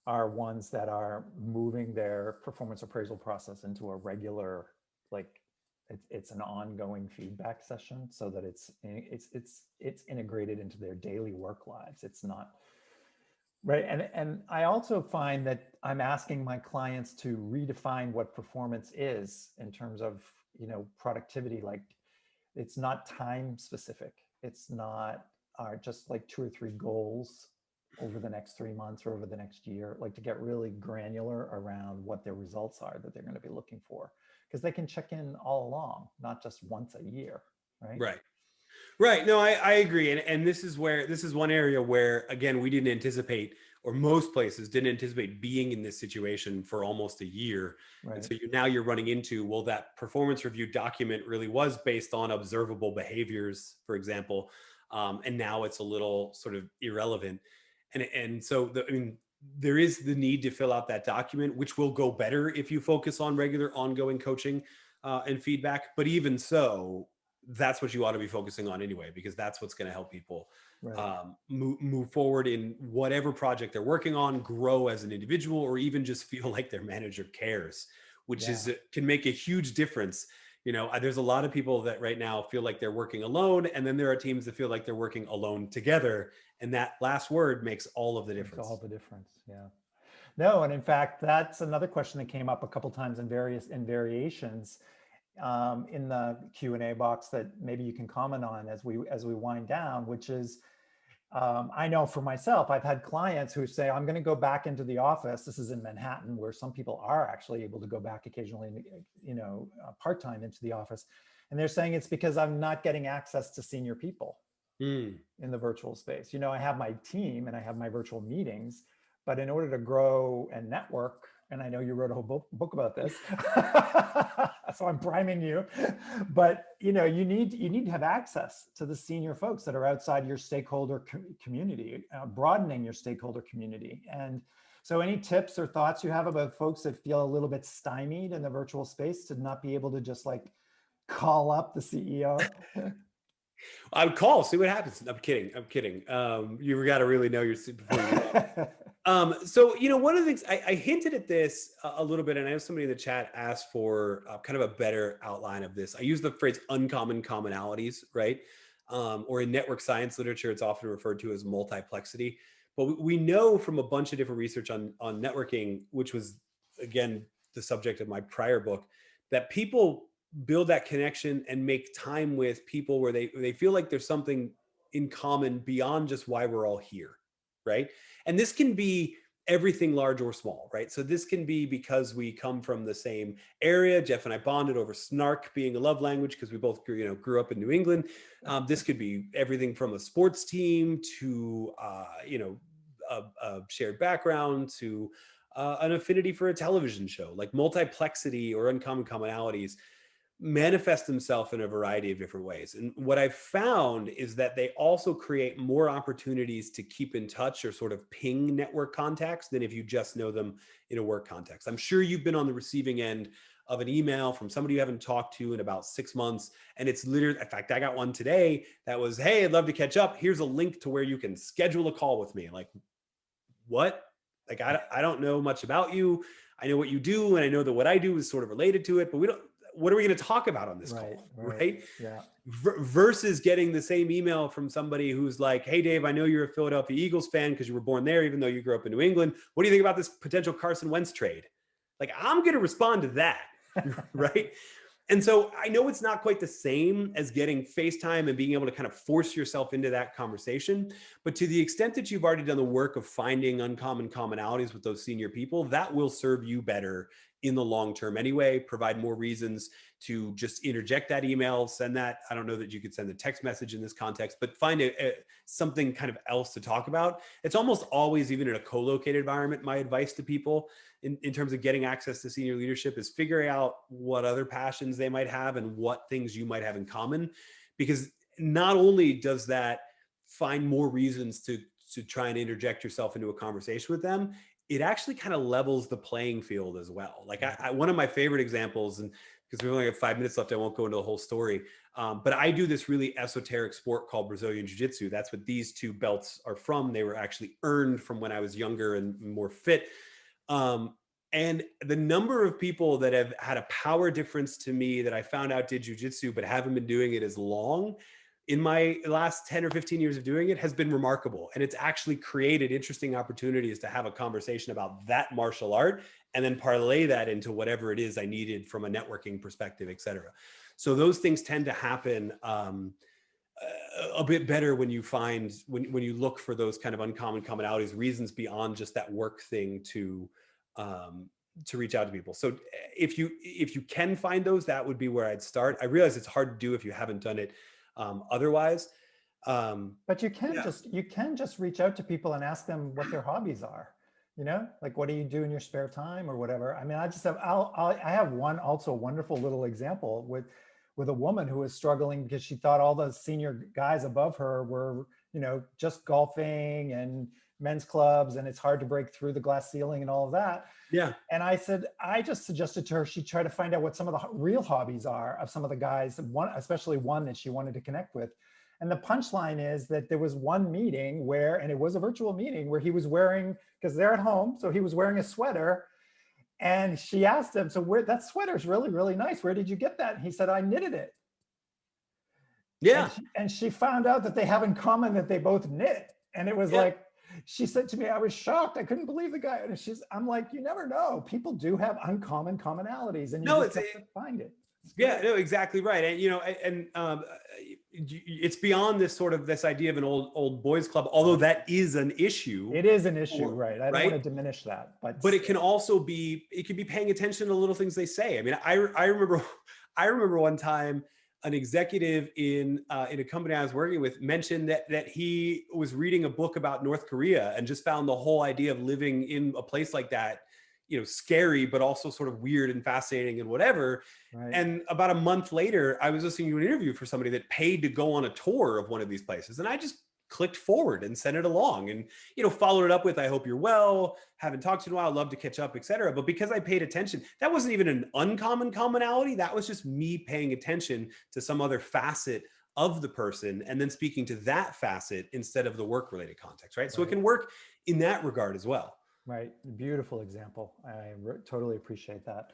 are ones that are moving their performance appraisal process into a regular, like it's an ongoing feedback session, so that it's integrated into their daily work lives. It's not right. And I also find that I'm asking my clients to redefine what performance is in terms of, productivity. Like, it's not time specific. It's not just like 2 or 3 goals over the next 3 months or over the next year, like to get really granular around what their results are that they're going to be looking for, because they can check in all along, not just once a year, right? Right. Right. No, I agree. And this is one area where, again, we didn't anticipate, or most places didn't anticipate being in this situation for almost a year. And Right. so now you're running into, well, that performance review document really was based on observable behaviors, for example. And now it's a little sort of irrelevant. And so, I mean, there is the need to fill out that document, which will go better if you focus on regular ongoing coaching and feedback. But even so, that's what you ought to be focusing on anyway, because that's what's going to help people Right. move forward in whatever project they're working on, grow as an individual, or even just feel like their manager cares, which Yeah. can make a huge difference. You know, there's a lot of people that right now feel like they're working alone, and then there are teams that feel like they're working alone together, and that last word makes all of the Makes difference. all the difference. Yeah. No, and in fact, that's another question that came up a couple times in variations in the Q&A box that maybe you can comment on as we wind down, which is, I know for myself, I've had clients who say, I'm going to go back into the office. This is in Manhattan, where some people are actually able to go back occasionally, part-time into the office. And they're saying it's because I'm not getting access to senior people in the virtual space. I have my team and I have my virtual meetings, but in order to grow and network, and I know you wrote a whole book about this, so I'm priming you, but you need to have access to the senior folks that are outside your stakeholder community, broadening your stakeholder community. And so any tips or thoughts you have about folks that feel a little bit stymied in the virtual space to not be able to just like call up the CEO? I would call, see what happens. I'm kidding. You got to really know your seat before you so, one of the things I hinted at this a little bit, and I have somebody in the chat asked for kind of a better outline of this. I use the phrase uncommon commonalities, right? Or in network science literature, it's often referred to as multiplexity. But we know from a bunch of different research on networking, which was, again, the subject of my prior book, that people build that connection and make time with people where they feel like there's something in common beyond just why we're all here, right? And this can be everything large or small, right? So this can be because we come from the same area. Jeff and I bonded over snark being a love language because we both grew up in New England. This could be everything from a sports team to a shared background to an affinity for a television show. Like multiplexity or uncommon commonalities manifest themselves in a variety of different ways. And what I've found is that they also create more opportunities to keep in touch or sort of ping network contacts than if you just know them in a work context. I'm sure you've been on the receiving end of an email from somebody you haven't talked to in about 6 months. And it's literally, in fact, I got one today that was, hey, I'd love to catch up. Here's a link to where you can schedule a call with me. Like, what? Like, I don't know much about you. I know what you do. And I know that what I do is sort of related to it, but what are we going to talk about on this call? Right? Yeah. Versus getting the same email from somebody who's like, hey, Dave, I know you're a Philadelphia Eagles fan because you were born there, even though you grew up in New England. What do you think about this potential Carson Wentz trade? Like, I'm going to respond to that. Right. And so I know it's not quite the same as getting FaceTime and being able to kind of force yourself into that conversation. But to the extent that you've already done the work of finding uncommon commonalities with those senior people, that will serve you better in the long term anyway, provide more reasons to just interject that email, send that. I don't know that you could send a text message in this context, but find something kind of else to talk about. It's almost always, even in a co-located environment, my advice to people in terms of getting access to senior leadership is figuring out what other passions they might have and what things you might have in common. Because not only does that find more reasons to try and interject yourself into a conversation with them, it actually kind of levels the playing field as well. Like one of my favorite examples, and because we only have 5 minutes left, I won't go into the whole story. But I do this really esoteric sport called Brazilian Jiu-Jitsu. That's what these two belts are from. They were actually earned from when I was younger and more fit. And the number of people that have had a power difference to me that I found out did jiu-jitsu, but haven't been doing it as long in my last 10 or 15 years of doing it has been remarkable. And it's actually created interesting opportunities to have a conversation about that martial art and then parlay that into whatever it is I needed from a networking perspective, et cetera. So those things tend to happen a bit better when you find, when you look for those kind of uncommon commonalities, reasons beyond just that work thing to reach out to people. So if you can find those, that would be where I'd start. I realize it's hard to do if you haven't done it otherwise. But you can Yeah. just reach out to people and ask them what their hobbies are. You know, like, what do you do in your spare time or whatever? I mean, I have one also wonderful little example with a woman who was struggling because she thought all the senior guys above her were, you know, just golfing and men's clubs, and it's hard to break through the glass ceiling and all of that. Yeah. And I just suggested to her she try to find out what some of the real hobbies are of some of the guys, especially one that she wanted to connect with. And the punchline is that there was one meeting where, and it was a virtual meeting, where he was wearing, because they're at home, so he was wearing a sweater. And she asked him, so that sweater's really, really nice. Where did you get that? And he said, I knitted it. Yeah. And she found out that they have in common that they both knit. And it was like, she said to me, I was shocked. I couldn't believe the guy. And I'm like, you never know. People do have uncommon commonalities, and you just have to find it. Yeah, no, exactly right. And, you know, it's beyond this idea of an old boys club, although that is an issue. It is an issue, right? I don't want to diminish that, but it can also be, it can be paying attention to little things they say. I mean, I remember one time an executive in a company I was working with mentioned that he was reading a book about North Korea and just found the whole idea of living in a place like that, you know, scary, but also sort of weird and fascinating and whatever. Right. And about a month later, I was listening to an interview for somebody that paid to go on a tour of one of these places. And I just clicked forward and sent it along and, you know, followed it up with, I hope you're well, haven't talked to you in a while, love to catch up, etc. But because I paid attention, that wasn't even an uncommon commonality. That was just me paying attention to some other facet of the person and then speaking to that facet instead of the work-related context, right? So it can work in that regard as well. Right. Beautiful example. I totally appreciate that.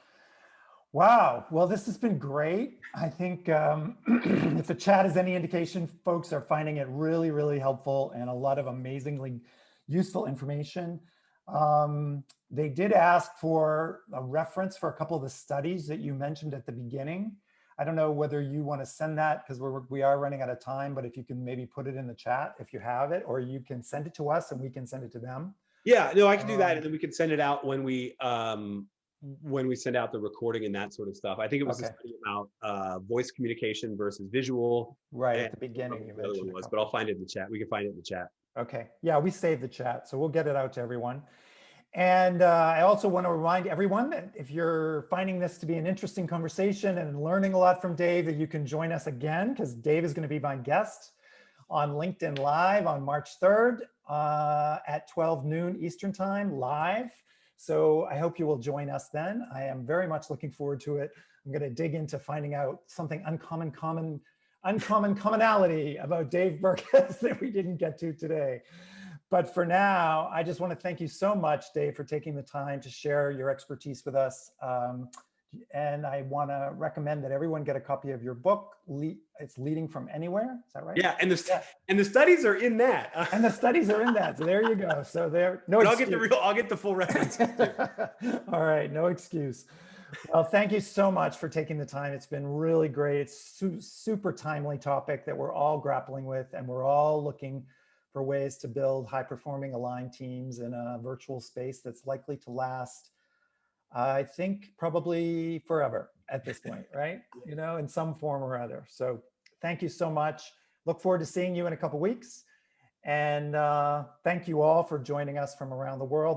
Wow. Well, this has been great. I think if the chat is any indication, folks are finding it really, really helpful and a lot of amazingly useful information. They did ask for a reference for a couple of the studies that you mentioned at the beginning. I don't know whether you want to send that because we are running out of time, but if you can maybe put it in the chat if you have it, or you can send it to us and we can send it to them. Yeah, no, I can do that, and then we can send it out when we send out the recording and that sort of stuff. I think it was a study about voice communication versus visual. Right at the beginning, you mentioned. But I'll find it in the chat. We can find it in the chat. Okay, yeah, we saved the chat, so we'll get it out to everyone. And I also want to remind everyone that if you're finding this to be an interesting conversation and learning a lot from Dave, that you can join us again, because Dave is going to be my guest on LinkedIn Live on March 3rd at 12 noon Eastern Time live. So I hope you will join us then. I am very much looking forward to it. I'm going to dig into finding out something uncommon commonality about Dave Burkus that we didn't get to today. But for now, I just want to thank you so much, Dave, for taking the time to share your expertise with us. And I want to recommend that everyone get a copy of your book. It's Leading from Anywhere. Is that right? Yeah, and the studies are in that. And the studies are in that. So there you go. So there, no excuse. I'll get the full reference. All right, no excuse. Well, thank you so much for taking the time. It's been really great. It's super timely topic that we're all grappling with, and we're all looking for ways to build high-performing aligned teams in a virtual space that's likely to last, I think, probably forever at this point, right? You know, in some form or other. So thank you so much. Look forward to seeing you in a couple weeks. And thank you all for joining us from around the world.